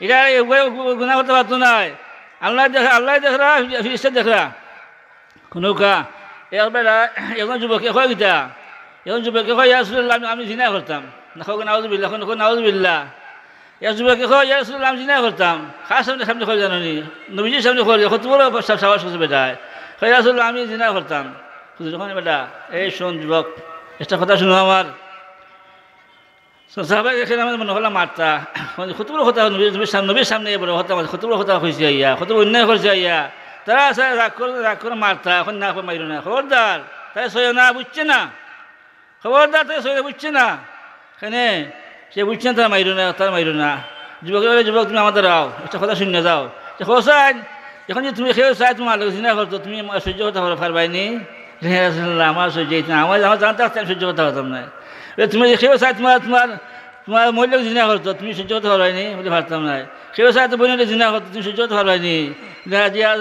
এটা গুনাহ করতে পারতো না আল্লাহ দেখরা ফিরিস্তা দেখরা শুনুকা এখন যুবকে হয় গীতা এখন যুবকে হয় ইয়াসুল্লাহ আমি জিনা করতাম নাউজুবিল্লাহ নাউজুবিল্লাহ এক যুবকে হয় ইয়াসুল্লাহ আমি জিনা করতাম খাস সামনে হয় জানো নি নবীজির সামনে হয় কত বড় সাহস করছে বেটায় আসলে আমি জিনা করতাম যখন বেটা এই শোন যুবক একটা কথা শুনো আমার সাহাবাই এখানে আমার মনে হলাম মারতা কত বড় কথা নবীর সামনে বড় কথা কত বড় কথা হয়েছে আইয়া কত অন্যায় করছে আইয়া তারা রাগ করে মারতা এখন না করে মারিল না খবরদার তাই সই না বুঝছে না খবরদার তাই সই বুঝছে না এখানে সে বুঝছে না তারা মারিল না যুবক তুমি আমাদের আও একটা কথা শুনে যাও হোসাইন এখন যে তুমি খেয়ে চাই তোমার লোক জিনা করতো তুমি সহ্য করতে পারবাইনি আমার সহ্য আমার জানতে আসতে আমি সহ্য করতে পারতাম না তুমি যে খেয়ে চাই তোমার মহিলাকে জিনা করতো তুমি সহ্য করতে পারবাইনি বলে পারতাম না খেয়ে চাই তো বোনটা জিনা করতো তুমি সহ্য করতে পারবাইনি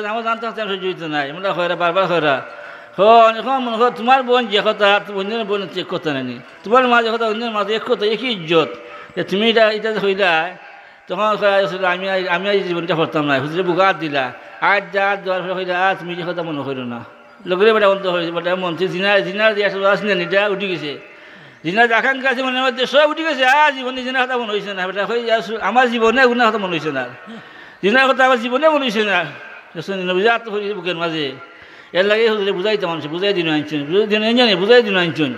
আমার জানতে আসতে আমি সহ্য হইতো নাই আমরা খয়রা বারবার খয়রা এখন মনে করো তোমার বোন যে কথা অন্যের বোন এক কথা নেই তোমার মা যে কথা অন্যের মা এক কথা একই ইজ্জত তুমি এটা হইলা তখন আমি জীবনটা করতাম না হুজুরে বুকাত দিলা আজ যা দেওয়ার ফলে হইলা তুমি যে কথা মনে করো না লগরে বেটা অন্ত হয়েছে বেটা মন্ত্রী জিনার যে আসলে এটা উঠে গেছে জিনার আকাঙ্ক্ষা আছে মনের মধ্যে সব উঠে গেছে আর জীবনে জিনার কথা মনে হয়েছে না বেটা হয়ে আমার জীবনে গুনার কথা মনে হয়েছে না জিনার কথা আমার জীবনে মনে হয়েছে না নবীজাত হয়েছে বুকের মাঝে এর লাগে হুজুরে বুঝাইতে মানুষ বুঝাই দিন আনছেন বুঝাই দিন আনছেন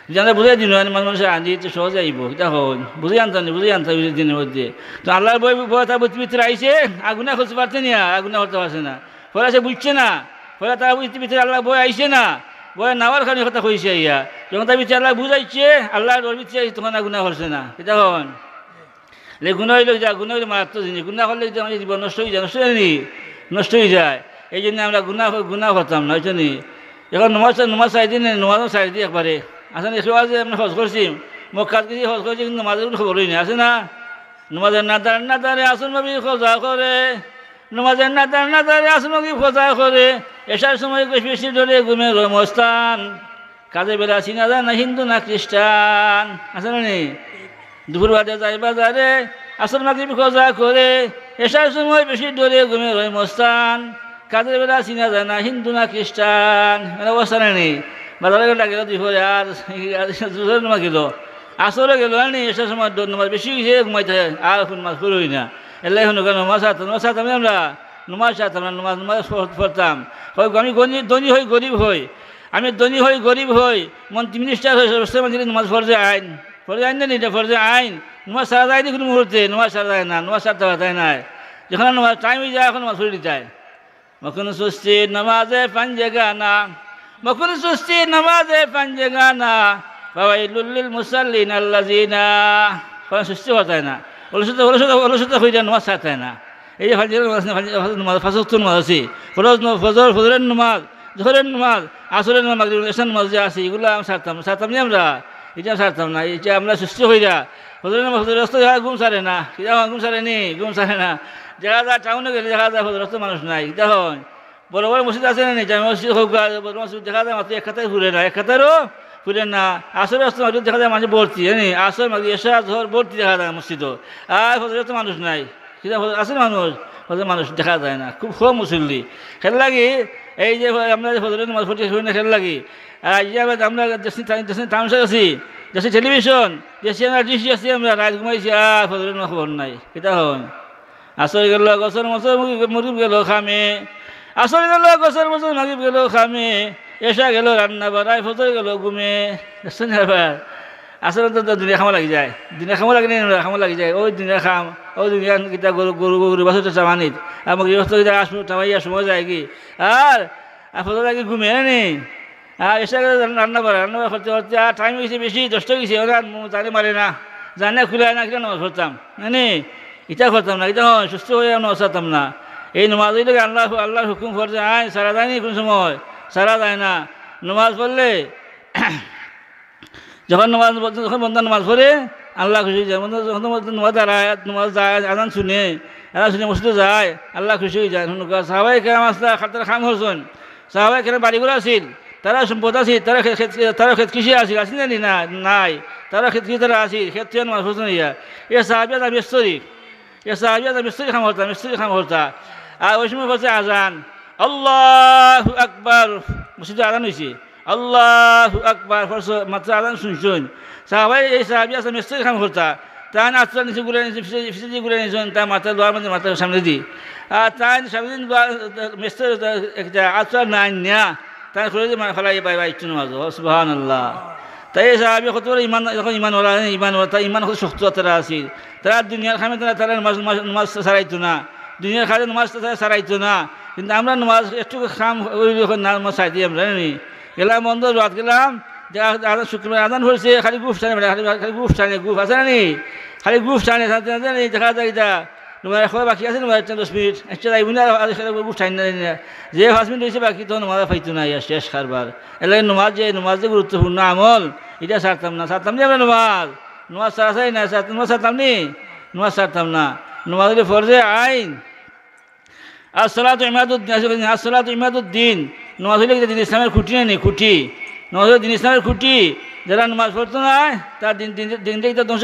যদি আমরা বুঝাই দিন মানুষের আনি তো সহজে আইব এটা হন বুঝে আনতাম দিনের মধ্যে তো আল্লাহর বই তার ভিতরে আইসে আগুনা করতে পারছে না আগুনা করতে পারছে না ফলে সে বুঝছে না ফলে তারা ভিতরে আল্লাহ বই আইসে না বই নাওয়ার খানি কথা কইছে ইয়া যখন তার ভিতরে আল্লাহ বুঝাইছে আল্লাহর ওর ভিতরে তখন আগুনা করছে না এটা হন গুণা হইলে গুণা হইলে মারাত্মক জিনিস গুণা করলে আমাদের জীবন নষ্ট হয়ে যায় নষ্ট হয়ে যায় এই জন্য আমরা গুণা করতাম না ওই জন্যই এখন নমাজ চাই দিন নমাজও চাই দিই একবারে আসলে এসব যে আমরা হজ করছি মক্কাত কিছু হজ করছি কিন্তু নমাজের কোনো খবরই নেই আছে না নমাজের না দাঁড়ে আসন ভাবি খোঁজা করে নমাজের না দাঁড়ে আসন ভাবি খোঁজা করে এসার সময় বেশি ধরে ঘুমে রমস্থান কাজে বেলা চিনা যায় না হিন্দু না খ্রিস্টান আছে না নি দুপুর বাদে যায় বাজারে আসন মাগরিব খোঁজা করে এসার সময় বেশি ধরে ঘুমে রমস্থান কাজের বেলা চিনা যায় না হিন্দু না খ্রিস্টান মানে অবস্থা নেই বাজারে গেল দুপুরে আর নমা গেল আসরে গেল আর নেই এসার সময় নমাজ বেশি গিয়ে ঘুমাইতে আর মাছ করই না এলাই হন নমাজ সারতাম আমরা নমাজ সারতাম না নমাজ পড়তাম আমি ধনী হই গরিব হই আমি ধনী হই গরিব হই মন্ত্রী মিনিস্টার হই রাষ্ট্রমন্ত্রী নমাজ ফরজে আইন না এটা ফরজে আইন নমাজ সারা যায়নি কোনো মুহূর্তে নমাজ সারা যায় না নমাজ সারতে পারতাই নাই যখন নমাজ টাইম হয়ে যায় এখন নমাজ পড়ে দিতে হয় মখন সুস্থি নমাজে পাঞ্জে গানা মখন সুস্থি নমাজে পাঞ্জে গানা ফাওয়াইলুল মুসাল্লিন আল্লাযিনা সুস্থি হতায় না অলসতা হয়ে যায় নমাজ সারতায় না এই যে নমাজ ফাঁসক্ত নমাজ আছে ফজরের নমাজ জোহরের নমাজ আসরের নমাজ মাগরিবের এশার নমাজ যে আছে এগুলো আমি সারতাম না আমরা এটা সারতাম না এটা আমরা সুস্থ হয়ে যা ফজরের নমাজ ফজরের রাস্তা ঘুম সারে না ঘুম সারে না দেখা যায় টাউনে গেলে দেখা যায় ফজর রাস্তা মানুষ নাই দেখুন বড় বড় মসজিদ আছে না জামে মসজিদ হোক বড় মসজিদ দেখা যায় মাত্র এক খাতায় ঘুরে না এক খাতারও ঘুরে না আসরের রাস্তা মাঝে দেখা যায় মানুষ ভর্তি জানি আসর মাঝে এসা ঝড় ভর্তি দেখা যায় মসজিদও আর ফজর রাস্তা মানুষ নাই কিন্তু আছে মানুষ দেখা যায় না খুব কম মুসল্লি খেল লাগি এই যে আমরা ফজরের নামাজ পড়ছি শুনে খেল লাগি আর এই যে আমরা দেশে তামসা আছি দেশে টেলিভিশন দেশে আমরা ডিসি আছি আমরা রাত ঘুমাইছি আর ফজরের নামাজ খবর নাই এটা হন আসর গেল গছর মছর মরিব গেল খামে আসর গেল গছর মছর মাগিব গেল খামে এসা গেল রান্না বাড়াই ফজর গেল ঘুমে আসলে তো দুনিয়া খামা লাগি যায় দুনিয়া খামা লাগে না খামা লাগি যায় ওই দুনিয়া খাম ওই দুনিয়া কিতা গরু বাছর চামানিত আমাকে আসবো টামাইয়া সময় যায় কি আর ফজর আগে ঘুমে নি আর এসে গেলে রান্না করতে করতে আর টাইম গেছে বেশি 10টা গেছে ওরা জানে মারে না জানে খুলে না কিনা নামাজ পড়তাম মানে এটা করতাম না এটা সুস্থ হয়ে নামাজ পড়তাম না এই নামাজ হইলে আল্লাহর হুকুম ফরজে আইন সারা যায়নি কোন সময় সারা যায় না নামাজ পড়লে যখন বন্ধা নামাজ পড়ে আল্লাহ খুশি যায় যখন নামাজ যায় আজান শুনে মসজিদে যায় আল্লাহ খুশি হয়ে যায় সাহাবাই কেরাম আসলা তারা খাম হরছেন সাহাবাই কেরাম বাড়িগুলো আসিল তারা সম্পদ আছিল তারা ক্ষেত কৃষি আসিল আসিল না নাই তারা ক্ষেত কৃষি তারা আসিল ক্ষেত থেকে নামাজ পড়ছেন ইয়া এ সাহাবিয়া মিস্তরি খাম হরতা আর ওই সময় বলছে আজান আল্লাহু আকবার মসজিদে আজান হয়েছে আল্লাহু আকবার মাত্র আজান শুনছেন সাহাবাই এই সাহাবি আছে মিস্ত্রি খাম করতা তাই আত্মা নিচে ঘুরে নিয়েছে ফিসে ঘুরে নিয়েছেন তার মাথা দোয়ার মধ্যে মাথার সামনে দি আর তাই সামনে মিস্ত্রি একটা আত্মা নাই নেয়া তাই খুলে দিয়ে ফেলাই পাই ইচ্ছু নামাজ সুবহানাল্লাহ তাই এই সাহাবি কত ইমান যখন ইমান কত শক্ত তারা আছিল তারা দুনিয়ার খামে তারা নামাজ সারাইতো না দুনিয়ার খালে নামাজ সারাইতো না কিন্তু আমরা নামাজ একটু খাম নামাজ সারাই দিই আমরা জানি গেলাম বন্ধ রাত গেলাম শুক্রবার আদান হয়েছে খালি গুফ টানে খালি গুফ আছে না নি খালি গুফ টানে দেখা যায় এটা তোমার এখন বাকি আছে তোমার 10 মিনিট একটা যাইব না গুফ টানি না যে 5 মিনিট হয়েছে বাকি তো নামাজ পাইতো না শেষ কারবার এলে নামাজ যে গুরুত্বপূর্ণ আমল এটা সারতাম না আমরা নামাজ সারাই না নামাজ সারতাম না নামাজ হলে ফরজে আইন আসসালাতু ইমাদুদ্দিন নামাজ হইলে দিন ইসলামের খুঁটি নেই খুঁটি নামাজ হলে দিন ইসলামের খুঁটি যারা নামাজ পড়তো না তার দিনটা ধ্বংস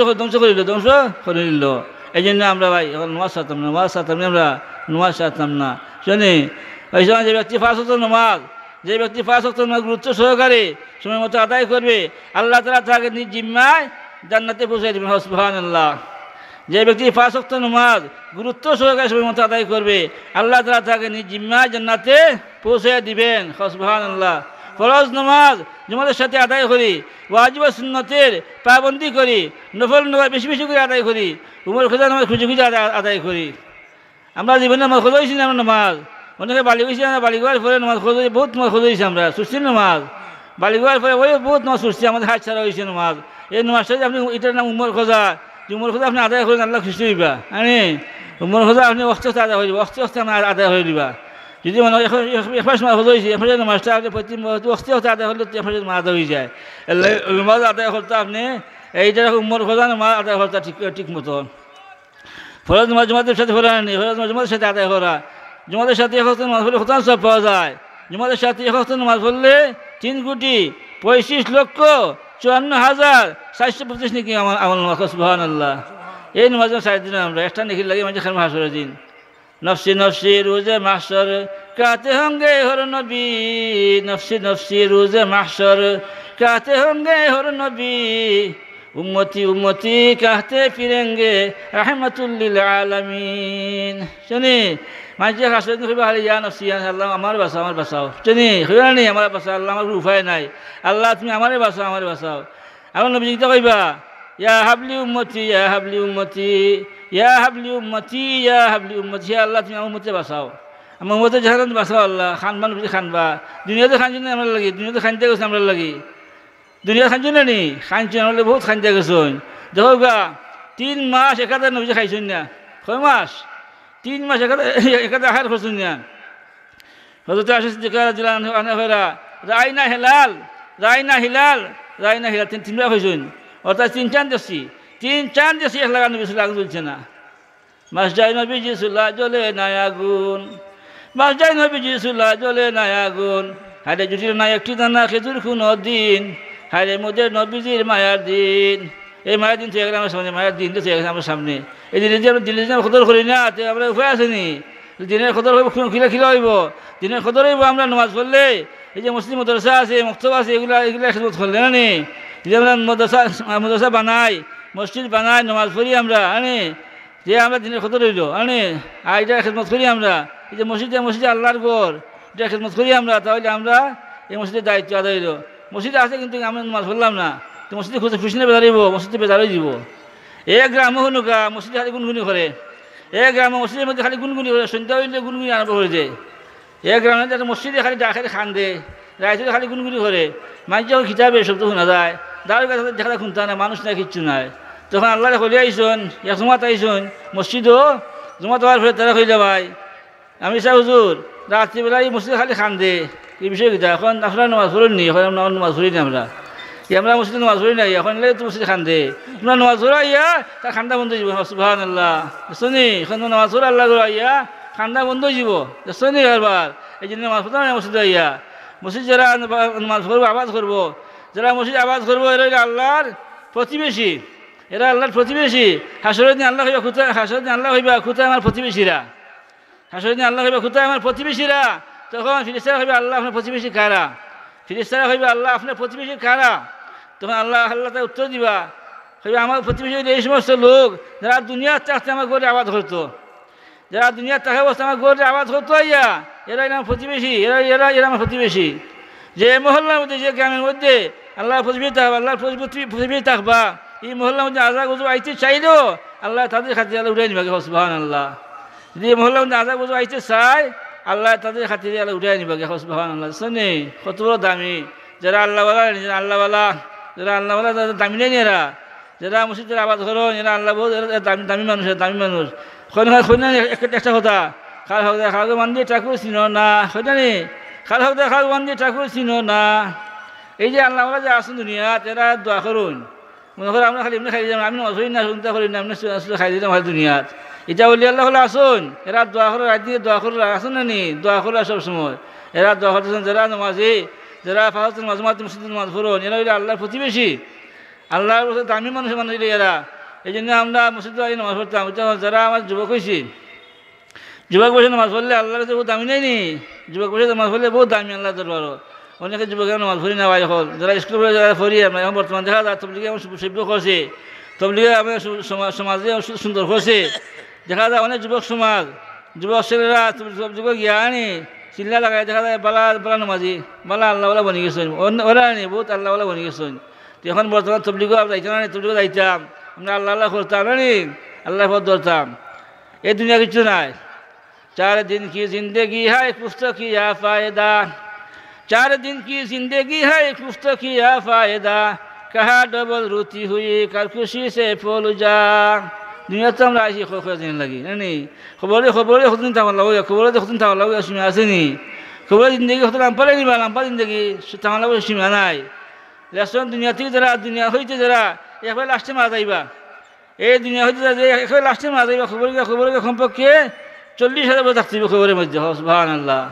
করে নিল এই জন্য আমরা ভাই এখন নামাজ সারতাম না আমরা নামাজ সারতাম না শুনি ওই সময় যে ব্যক্তি ফাঁস হতো নামাজ গুরুত্ব সহকারে সময় মতো আদায় করবে আল্লাহ তাআলা তাকে নিজ জিম্মায় জান্নাতে পৌঁছাই দেবেন সুবহানাল্লাহ যে ব্যক্তি 5 ওয়াক্ত নামাজ গুরুত্ব সহকারে সময় মতো আদায় করবে আল্লাহ তাআলা তাকে নিজ জিম্মায় জান্নাতে পৌঁছে দিবেন সুবহানাল্লাহ ফরজ নামাজ জমাতের সাথে আদায় করি, ওয়াজিব সুন্নতের পাবন্দি করি, নফল নামাজ বেশি বেশি করে আদায় করি, উমর খোঁজা নামাজ খুঁজে খুঁজে আদায় করি। আমরা জীবনে নামাজ খোঁজা হয়েছি না, আমরা নামাজ অনেকে বালি গেছি, আমরা বালি গোয়ার পরে নামাজ খোঁজ বহুত নামাজ খোঁজ হয়েছি, আমরা সুস্থির নামাজ বালি গোয়ার পরে ওই বহুত নামাজ সুস্থি, আমাদের হাত ছাড়া হয়েছে নামাজ। এই নামাজটা যে আপনি এটার নাম উমর খোঁজা, যে উমর খোঁজা আপনি আদায় করেন আল্লাহ খুশি হইবা। আমি উমর খোঁজা আপনি অস্তে অস্তে আদায় হইবা, অস্তে অস্তে আপনি আদায় হয়ে দিবা। যদি মানে এফার সময় খোঁজ হয়েছে, এফার নামাজটা আপনি প্রতি অস্তে অস্তে আদায় হলে এফার নামাজ আদায় হয়ে যায়। নামাজ আদায় করতে আপনি এইটা উমর খোঁজা নামাজ আদায় করতে ঠিক মতো। ফরজ নামাজ জমাতের সাথে পড়া নেই, ফরজ নামাজ জমাতের সাথে আদায় করা, জমাতের সাথে এক হস্ত নামাজ পড়লে কোথাও সব পাওয়া যায়। জমাতের সাথে এক হস্ত নামাজ পড়লে 3,25,54,725 নাকি আমার নামাজ। সুবহানাল্লাহ। এই নামাজ 4 দিন আমরা একটা নাকি লাগে মানে খান হাসরের দিন। নফসি নফসি রোজে মাহশর কাতে হোঙ্গে হর নবী, নফসি নফসি রোজে মাহশর কাতে হোঙ্গে হর নবী, উম্মতি উম্মতি কাহতে ফিরেঙ্গে রাহমাতুল লিল আলামিন। শুনি মাঝে হাসরে দিন কইবা ইয়া নফসি ইয়া আল্লাহ আমার বাঁচাও, আমার বাঁচাও। শুনি কইবা নি আমার বাঁচাও আল্লাহ, আমার উপায় নাই আল্লাহ, তুমি আমারে বাঁচাও, আমারে বাঁচাও। আমার নবী গীতা কইবা ইয়া হাবলি উম্মতি, ইয়া হাবলি উম্মতি, ইয়া হাবলি উম্মতি, ইয়া হাবলি উম্মতি। হে আল্লাহ তুমি আমার উম্মতে বাঁচাও, আমার উম্মতে জাহান্নাম বাঁচাও আল্লাহ। খানবান বুঝি খানবা, দুনিয়াতে খানছি না আমরা লাগি, দুনিয়াতে খানতে গেছে আমরা লাগি, দুনিয়া খানছি না নি খানছি আমরা বহুত খানতে গেছেন। দেখো গা 3 মাস একাধারে নবী খাইছেন না, কয় মাস 3 মাস একাধারে আহার করছেন না। হযরত আয়েশা সিদ্দিকা রাদিয়াল্লাহু আনহা Raina Hilal, Raina Hilal, Raina Hilal 3 বার হয়েছেন, অর্থাৎ 3 চাঁদ দেখছি, 3 চাঁদ দেখছি এক লাগা নবী আগুন জ্বলছে না। মাস যায় নবীজি সুল্লাহ জ্বলে না আগুন, মাস যায় নবীজি সুল্লাহ জ্বলে না আগুন, হারে জুটির না একটি দানা খেজুর কোনো দিন, হারে মোদের নবীজির মায়ার দিন। এই মায়ের দিন থেকে আমার সামনে, মায়ের দিন তো থেকে আমার সামনে। এই দিনে যে আমরা দিনের খদর করি না, আমরা উপায় আসেনি। দিনের খদর হইব, খিলা খিলা হইব, দিনের খদর হইব আমরা নামাজ পড়লে। এই যে মুসলিম মাদ্রাসা আছে, মক্তব আছে, এগুলা একসাথে করলে না নি, যে আমরা মাদ্রাসা বানাই, মসজিদ বানাই, নামাজ পড়ি আমরা আনে, যে আমরা দিনের খদর হইল আনে, আর এটা খেদমত করি আমরা। এই যে মসজিদে আল্লাহর ঘর, এটা খেদমত করি আমরা, তাহলে আমরা এই মসজিদের দায়িত্ব আদায় হইল। মসজিদে আছে কিন্তু আমরা নামাজ পড়লাম না, তো মসজিদে খুশি না বেদারিব, মসজিদে বেদারই দিব। এক গ্রামে হনুকা মসজিদে খালি গুনগুনি করে, এক গ্রামে মসজিদের মধ্যে খালি গুনগুনি করে, সন্ধ্যা হইলে গুনগুনি আরম্ভ হয়ে যায়। এক গ্রামে একটা মসজিদে খালি ডাকে খান দে, রাইতে খালি গুনগুনি করে, মানুষ যখন খিতাবে সব তো শোনা যায়, দাঁড়ের কাছে দেখা শুনতে না, মানুষ না কিচ্ছু নাই। তখন আল্লাহ হলে আইসন, এক জমাত আইসন মসজিদও, জমাত হওয়ার ফলে তারা হইলে ভাই আমি চাই হুজুর রাত্রিবেলা এই মসজিদে খালি খান দে, এই বিষয় কিতা এখন আপনারা নামাজ পড়েন নি? এখন আমরা নামাজ পড়ি না, আমরা মসজিদে নামাজ পড়ি নাই, এখন তো মসজিদে খান দে, তোমরা নামাজ পড়া ইয়া তার খান্দা বন্ধ হয়ে যাব। সুবহানাল্লাহ, শুনি এখন নামাজ পড়া আল্লাহ করা ইয়া খান্দা বন্ধ হয়ে যাব, শুনি এবার। এই জন্য নামাজ পড়তাম না মসজিদে ইয়া, মসজিদ যারা নামাজ পড়বো আবাদ করবো, যারা মসজিদ আবাদ করবো এরা আল্লাহর প্রতিবেশী, এরা আল্লাহর প্রতিবেশী। হাসরের দিন আল্লাহ হইবা খুঁতায়, হাসরের দিন আল্লাহ হইবা খুঁতায় আমার প্রতিবেশীরা, হাসরের দিন আল্লাহ হইবা খুঁতায় আমার প্রতিবেশীরা। তখন ফিরিস্তারা হইবে আল্লাহ আপনার প্রতিবেশী কারা, ফিরিস্তারা হইবে আল্লাহ আপনার প্রতিবেশী কারা। তখন আল্লাহ তার উত্তর দিবা, হইবে আমার প্রতিবেশী এই সমস্ত লোক যারা দুনিয়ার চাকতে আমার গড়ে আবাদ করতো, যারা দুনিয়ার টাকা বসতে আমার গড়ে আবাদ করতো ইয়া, এরাই আমার প্রতিবেশী, এরা আমার প্রতিবেশী। যে মহল্লার মধ্যে, যে গ্রামের মধ্যে আল্লাহ প্রতিবেশী থাকবা, আল্লাহর প্রতিবেশী থাকবা, এই মহল্লার মধ্যে আজাদ গজব আইতে চাইলেও আল্লাহ তাদের খাতিরে আল্লাহ উঠাই নিবাকে। সুবহানাল্লাহ। যদি এই মহল্লার মধ্যে আজাদ গজব আইতে চায় আল্লাহ তাদের খাতিরে আল্লাহ উঠাই নিবাকে। সুবহানাল্লাহ। শুনে কত বড় দামি যারা আল্লাহওয়ালা, আল্লাহওয়ালা যারা আল্লাহওয়ালা তাদের দামি নেই, এরা যারা মসজিদের আবাদ করো এরা আল্লাহ বহুত দামি মানুষ, দামি মানুষ। একটা কথা খাল হক দেখা মান দিয়ে ঠাকুর চিনো না, সেটা নি খাল হক দেখা মান দিয়ে ঠাকুর চিনো না। এই যে আল্লাহ যে আসুন দুনিয়াত, এরা দোয়া করুন, মনে করো আমরা খালি এমনি খাই দিলাম, আমি নজরি না চিন্তা করি না, এমনি খাই দিলাম ভাই দুনিয়াত। এটা বলি আল্লাহ হলে আসুন, এরা দোয়া করো, রাত দিয়ে দোয়া করো, আসুন না নি দোয়া করো সব সময়। এরা দোয়া করতেছেন যারা নামাজি, যারা ফাহাতের মাঝমাতে মসজিদের নামাজ পড়ুন, এরা হইলে আল্লাহর প্রতিবেশী, আল্লাহর দামি মানুষের মানুষ হইলে এরা। এই জন্য আমরা মসজিদে আগে নামাজ পড়তাম। যারা আমার যুবক হয়েছি, যুবক বসে নামাজ পড়লে আল্লাহর কাছে বহুত দামি নেই নি, যুবক বসে নামাজ পড়লে বহুত দামি আল্লাহ দরবারও। অনেকে যুবকের নামাজ পড়ি না ভাই, হল যারা স্কুল পড়ে যারা পড়ি আমরা এখন বর্তমান দেখা যায় তবলিগে আমার সভ্য করছে, তবলিগে আমাদের সমাজে সুন্দর করছে। দেখা যায় অনেক যুবক সমাজ, যুবক ছেলেরা সব যুবক গিয়া আনি চিল্লা লাগাই দেখা যায় বালা বালা নমাজি বালা আল্লাহওয়ালা বনি গেছেন ওরা নি বহুত আল্লাহওয়ালা বনি গেছেন। এখন বর্তমান তবলিগো যাইতাম না, তবলিগো যাইতাম আমরা আল্লাহ আল্লাহ করতাম না নি, আল্লাহ পথ ধরতাম। এই দুনিয়া কিছু নাই। 4 दिन की जिंदगी है कुछ तो किया फायदा, 4 दिन की जिंदगी है कुछ तो किया फायदा, कहा डबल रोती हुई कर खुशी से फूल जा। দুনিয়া তো আমরা আইসি খবর দিন লাগি নি, খবরে হতুন থামার লাগো, খবরে হতুন থামার লাগো সীমা আছে নি, খবরে জিন্দগি হতুন আম্পারে নিবা আম্পার জিন্দগি থামার লাগো সীমা নাই। লেসন দুনিয়া থেকে যারা দুনিয়া হইতে যারা একবার লাস্টে মারা যাইবা, এই দুনিয়া হইতে যারা একবার লাস্টে মারা যাইবা, খবরে কমপক্ষে 40,000 বছর থাকতে হবে খবরের মধ্যে। সুবহানাল্লাহ।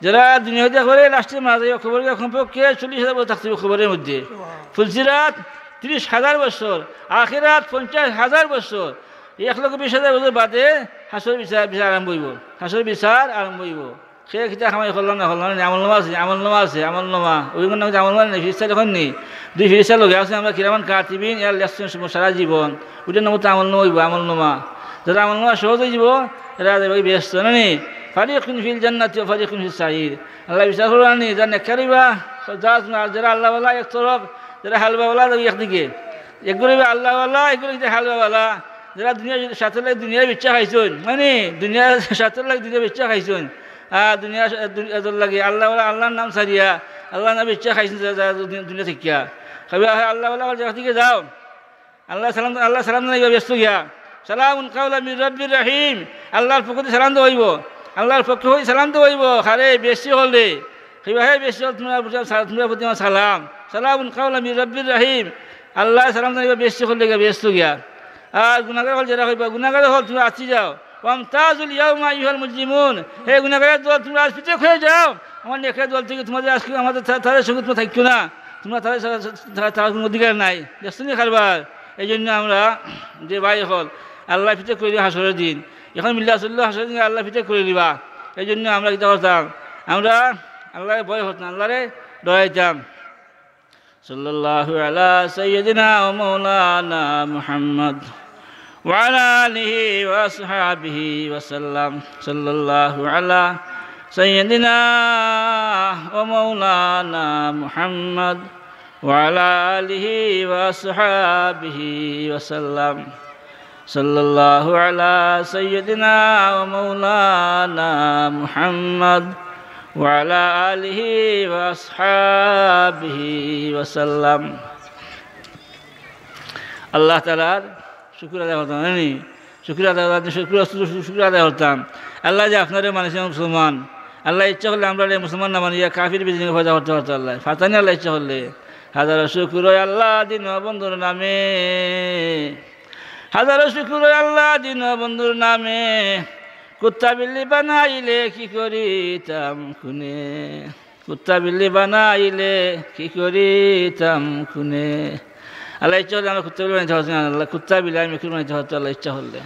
যারা দুনিয়া হইতে একবারে লাস্টে মারা যাইবা খবরে কমপক্ষে 40,000 বছর থাকতে হবে খবরের মধ্যে। ফুলসিরাত 30,000 বছর, আখিরাত 50,000 বছর, 1,20,000 বছর বাদে হাসর বিচার আরম্ভ হইব, হাসর বিচার আরম্ভ হইব। সে খিতা খামাই করলাম না আমলনামা আছে, আমলনামা ওইগুলো নাম আমলনামা নেই, ফিরিস্তা যখন নেই 2 ফিরিস্তা লোক আছে আমরা কিরামান কাতিবিন এর লেসন সারা জীবন ওইটার নাম তো আমলনামা হইব, আমলনামা। যারা আমলনামা সহজ হয়ে যাব এরা যাবে ব্যস্ত না নি, ফারিকুন ফিল জান্নাতি ওয়া ফারিকুন ফিস সাঈর। আল্লাহ বিচার করবেন নি যা নেকারিবা যারা আল্লাহওয়ালা এক তরফ, যারা হালবাওয়ালা একদিকে, একগুলো আল্লাহওয়ালা একগুলো হালবাওয়ালা। যারা দুনিয়ার সাথে লাগে দুনিয়ার বিচ্ছা খাইছেন মানে দুনিয়ার সাথে লাগে দুনিয়ার বিচ্ছা খাইছেন, দুনিয়া লাগে আল্লাহওয়ালা আল্লাহর নাম সারিয়া আল্লাহ নামে ইচ্ছা খাইছেন দুনিয়া শিক্ষা খাবি আল্লাহওয়ালা জায়গা থেকে যাও। আল্লাহ সালাম জানাইবা ব্যস্ত গিয়া, সালামুন কাওলাম মির রাব্বির রহিম, আল্লাহর পক্ষ থেকে সালাম দেওয়াইব, আল্লাহর পক্ষ হয়ে সালাম দেওয়াইব। খারে বেশি হলে খাইবা হে বেশি হল তোমার প্রতি আমার সালাম, সালামুন কাওলাম মির রাব্বির রহিম, আল্লাহ সালাম জানাইবা বেশি হলে ব্যস্ত গিয়া। আর গুনাহগার হল যারা হইবা, গুনাহগার হল তুমি আসি যাও, ওয়ামতাজুল ইয়াউমা আইয়ুহাল মুজরিমুন, হে গুনাহগারের দল তোমরা আজ পিছনে হয়ে যাও, আমার নেকের দল থেকে তোমাদের আজকে আমাদের তাদের সঙ্গে তোমরা থাকছো না, তোমরা তাদের কোনো অধিকার নাই, ব্যস্ত নিয়ে খারবার। এই জন্য আমরা যে ভাই হল আল্লাহ পিঠে করে দিবা হাসরের দিন, এখন মিল্লা চল্লাহ হাসরের দিন আল্লাহ পিঠে করে দিবা। এই জন্য আমরা কী করতাম, আমরা আল্লাহরে ভয় হতাম, আল্লাহরে ডরাইতাম। সাল্লাল্লাহু আলা সাইয়্যিদিনা ওয়া মাওলানা মুহাম্মদ ওয়া আলা আলিহি ওয়া আসহাবিহি ওয়া সাল্লাম। সাল্লাল্লাহু আলা সাইয়্যিদিনা ওয়া মাওলানা মুহাম্মদ ওয়া আলা আলিহি ওয়া আসহাবিহি ওয়া সাল্লাম। সাল্লাল্লাহু আলা সাইয়্যিদিনা ওয়া মাওলানা মুহাম্মদ ওয়া আলা আলিহি ওয়া আসহাবিহি ওয়া সাল্লাম। আল্লাহ তাআলার শুকর আদায় করতাম জানি, শুকর আদায় করতাম। আল্লাহ যে আপনারে মানুষের মুসলমান, আল্লাহ ইচ্ছা করলে আমরা মুসলমান না মানিয়া কাফির বিজনে ফয়দা করতে পারতো আল্লাহ ফাতানি, আল্লাহ ইচ্ছা করলে। হাজারো শুকর আল্লাহ দিন বন্ধুর নামে, হাজারো শুকর আল্লাহ দিন বন্ধুর নামে, কুত্তা বিল্লি বানাইলে কি করিতাম খুনে, কুত্তা বিল্লি বানাইলে কি করিতাম খুনে। আল্লাহ ইচ্ছা হলে আমরা কুত্তা বিল্লি বানাইতে পারছি না, আল্লাহ কুত্তা বিল্লি আমি মেকুর বানাইতে পারতো আল্লাহ ইচ্ছা হলে।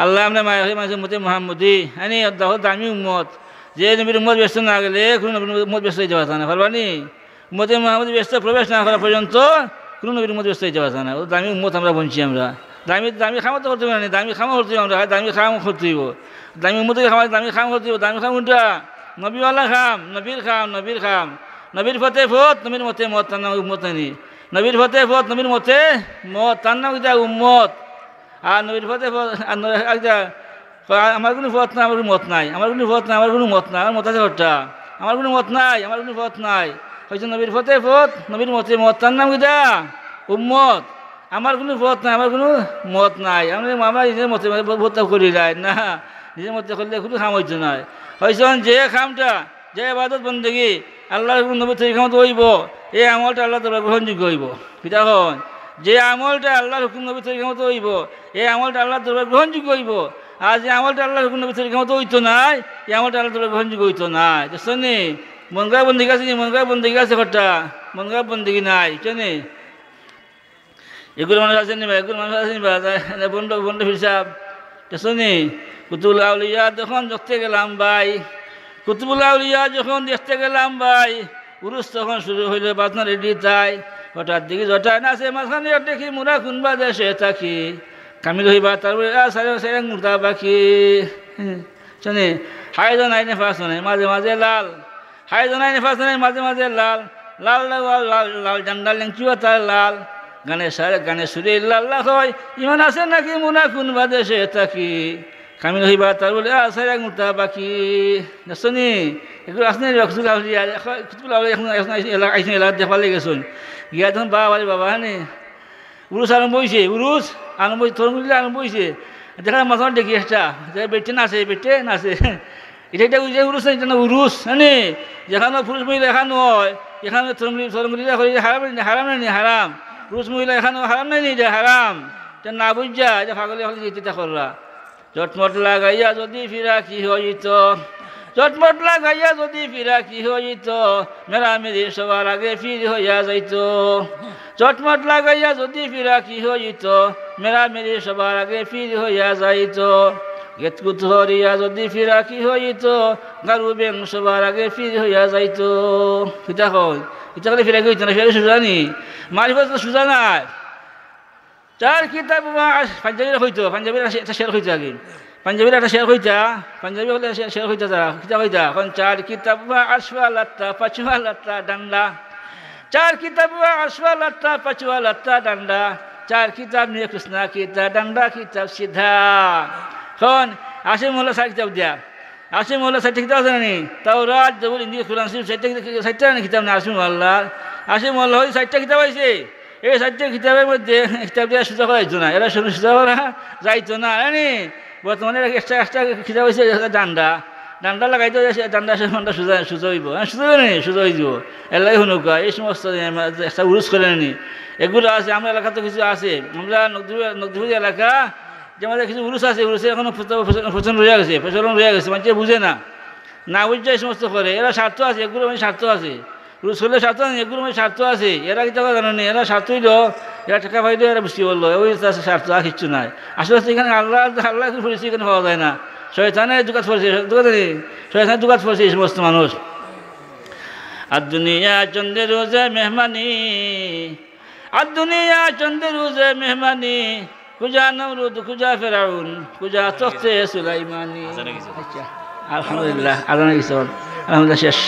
আল্লাহ আমরা মাঝে মতে মোহাম্মদী হানি দামি উম্মত, যে নবীর উম্মত ব্যস্ত না গেলে কোনো নবীর উম্মত ব্যস্ত হইতে পারত না, পারবানি উম্মতে মোহাম্মদী ব্যস্ত প্রবেশ না করা পর্যন্ত কোনো নবীর উম্মত ব্যস্ত হইতে পারত না। ও দামি উম্মত আমরা বঞ্চি, আমরা দামি খামা তো করতে পারি, দামি খামা করতে আমরা দামি খাম করতে হইব, দামি উম্মতকে খাওয়া দামি খাম করতে হইব। দামি খাম কোনটা? নবীওয়ালা খাম, নবীর খাম, নবীর খাম, নবীর ফতে ফত, নবীর মতে মত, তার নাম উম্মত নানি। নবীর ফতে ফত, নবীর মতে মত, তার নাম কিটা উম্মত। আর নবীর ফতে আমার কোনো পথ নাই, আমার কোনো মত নাই, আমার কোনো পথ নাই, আমার কোনো মত নাই, আমার মত আছে ঘরটা, আমার কোনো মত নাই, আমার কোনো পথ নাই। হয়েছে নবীর ফতে পথ, নবীর মতে মত, তার নাম কিটা উম্মত। আমার কোনো পথ নাই, আমার কোনো মত নাই, আমরা নিজের মতে ভোটটা করি যায় না, নিজের মতে করলে কোনো খাম হইতো নাই। হয়েছে যে খামটা, যে ইবাদত বন্দেগী আল্লাহর নবী তরিকা মতো হইব, এই আমলটা আল্লাহ তাআলা গ্রহণযোগ্য হইব। পিতা হন যে আমলটা আল্লাহর হুকুম নবী তরিকা মতো হইব, এই আমলটা আল্লাহ তাআলা গ্রহণযোগ্য হইব। আর যে আমলটা আল্লাহর হুকুম নবী তরিকা মতো হইতো নাই, এই আমলটা আল্লাহ তাআলা গ্রহণযোগ্য হইতো নাই। বুঝছেন? মনগা বন্দিগি আছে, মনগা বন্দিগি আছে ঘরটা, মনগা বন্দিগি নাই, বুঝছেন? এগুলো মানুষ আছে নিবা, এগুলো মানুষ আছে নিবা, বন্ড হিসাব। বুঝছেন? কুতুবুল আউলিয়া যখন দেখতে গেলাম ভাই, কুতুবুল আউলিয়া যখন দেখতে গেলাম ভাই, উরুস তখন শুরু হইলে বাজনা রেডি তাই, হঠাৎ দেখি জটায় নাচে মাঝখানে দেখি মোরা কোনবা দেশে থাকি, কামিল হইবা তারপরে মুর্দা বাকি শুনি হাইজো নাই নেফাস নাই মাঝে মাঝে লাল হাইজো নাই নেফাস নাই মাঝে মাঝে লাল লাল লাল লাল লাল জান্ডাল লেংচুয়া তার লাল গানে সুরে লাল্লা হয় ইমান আছে নাকি মুনা কোন বাদেশে থাকি কামিল হইবা তার বলে আছে এক মুতা বাকি শুনি এগুলো আসনে আইসে এলাকা দেখা লেগেছুন গিয়া তখন বাবা হানি উরুস আরম্ভ হয়েছে উরুস আরম্ভ থরমুলি আরম্ভ হয়েছে দেখা মাথার দেখি একটা বেটে নাচে এটা যে উরুস এটা না উরুস হ্যাঁ যেখানে পুরুষ মহিলা এখানে হয় এখানে থরমুলিরা করে হারাম নেই হারাম পুরুষ মহিলা এখানে হারাম নেই এটা হারাম এটা না বুঝা এটা ফাগলে হলে যেতে করলা চটমট লাগাইয়া যদি ফিরা কি হইত চটমট লাগাইয়া যদি ফিরা কি হইত মেরামেরি সবার আগে ফির হইয়া যাইত চটমট লাগাইয়া যদি ফিরা কি হইত মেরামেরি সবার আগে ফির হইয়া যাইত গেতকুত হরিয়া যদি ফিরা কি হইত গারু বেং সবার আগে ফির হইয়া যাইত কিতা কই ইটা করে ফিরা কি হইত না ফিরে সুজানি মারিফত সুজা নাই চার কিতাব পাঞ্জাবির হইতো পাঞ্জাবির একটা শেয়ার হইতো আগে পাঞ্জাবির একটা শেয়ার হইতা পাঞ্জাবি হলে শেয়ার হইতা তারা কিতাব হইতা এখন চার কিতাব আশওয়া লাত্তা পাঁচওয়া লাত্তা ডান্ডা চার কিতাব আশওয়া লাত্তা পাঁচওয়া লাত্তা ডান্ডা চার কিতাব নিয়ে কৃষ্ণা কিতাব ডান্ডা কিতাব সিধা এখন আসিম মোল্লা চার কিতাব দিয়া আসিম মোল্লা চারটা কিতাব আছে না তাও রাত জবুল ইন্দিয়া কুরআন শরীফ চারটা কিতাব না আসিম মোল্লা হয়ে চারটা কিতাব হয়েছে এই চারটে কিতাবের মধ্যে কিতাব দিয়ে সুজা করা যাইতো না এরা সুজা করা যাইতো না জানি বর্তমানে একটা কিতাব হয়েছে ডান্ডা লাগাইতে ডান্ডা সুজা হইব সুজা হয়ে যাব এলাই শুনুকা এই সমস্ত একটা উরুস করে নি এগুলো আছে আমার এলাকাতে কিছু আছে আমরা নকদিপুর এলাকা যে আমাদের কিছু উরুস আছে উরুসে এখনো প্রচলন রয়ে গেছে মানুষ বুঝে না বুঝছে এই সমস্ত করে এরা স্বার্থ আছে এগুলো মানে স্বার্থ আছে পুরুষ হলে স্বার্থ আছে এগুলো মানে স্বার্থ আছে এরা কি টাকা জানেনি এরা স্বার্থ হইল এরা টাকা পাইলে এরা বুঝতে বললো ওই স্বার্থ আর কিচ্ছু নাই আসলে এখানে আল্লাহ পরিস্থিতি এখানে পাওয়া যায় না শয়তানের দুকাত পড়ছে শয়তানের দুকাত পড়ছে এই সমস্ত মানুষ আর দুনিয়া চন্দ্রের রোজে মেহমানি আর দুনিয়া চন্দ্রের রোজে মেহমানি খুজা নমরুদ খুজা ফেরাউন খুজা তখতে সুলাইমানি আলহামদুলিল্লাহ আল্লাহ আলহামদুলিল্লাহ শেষ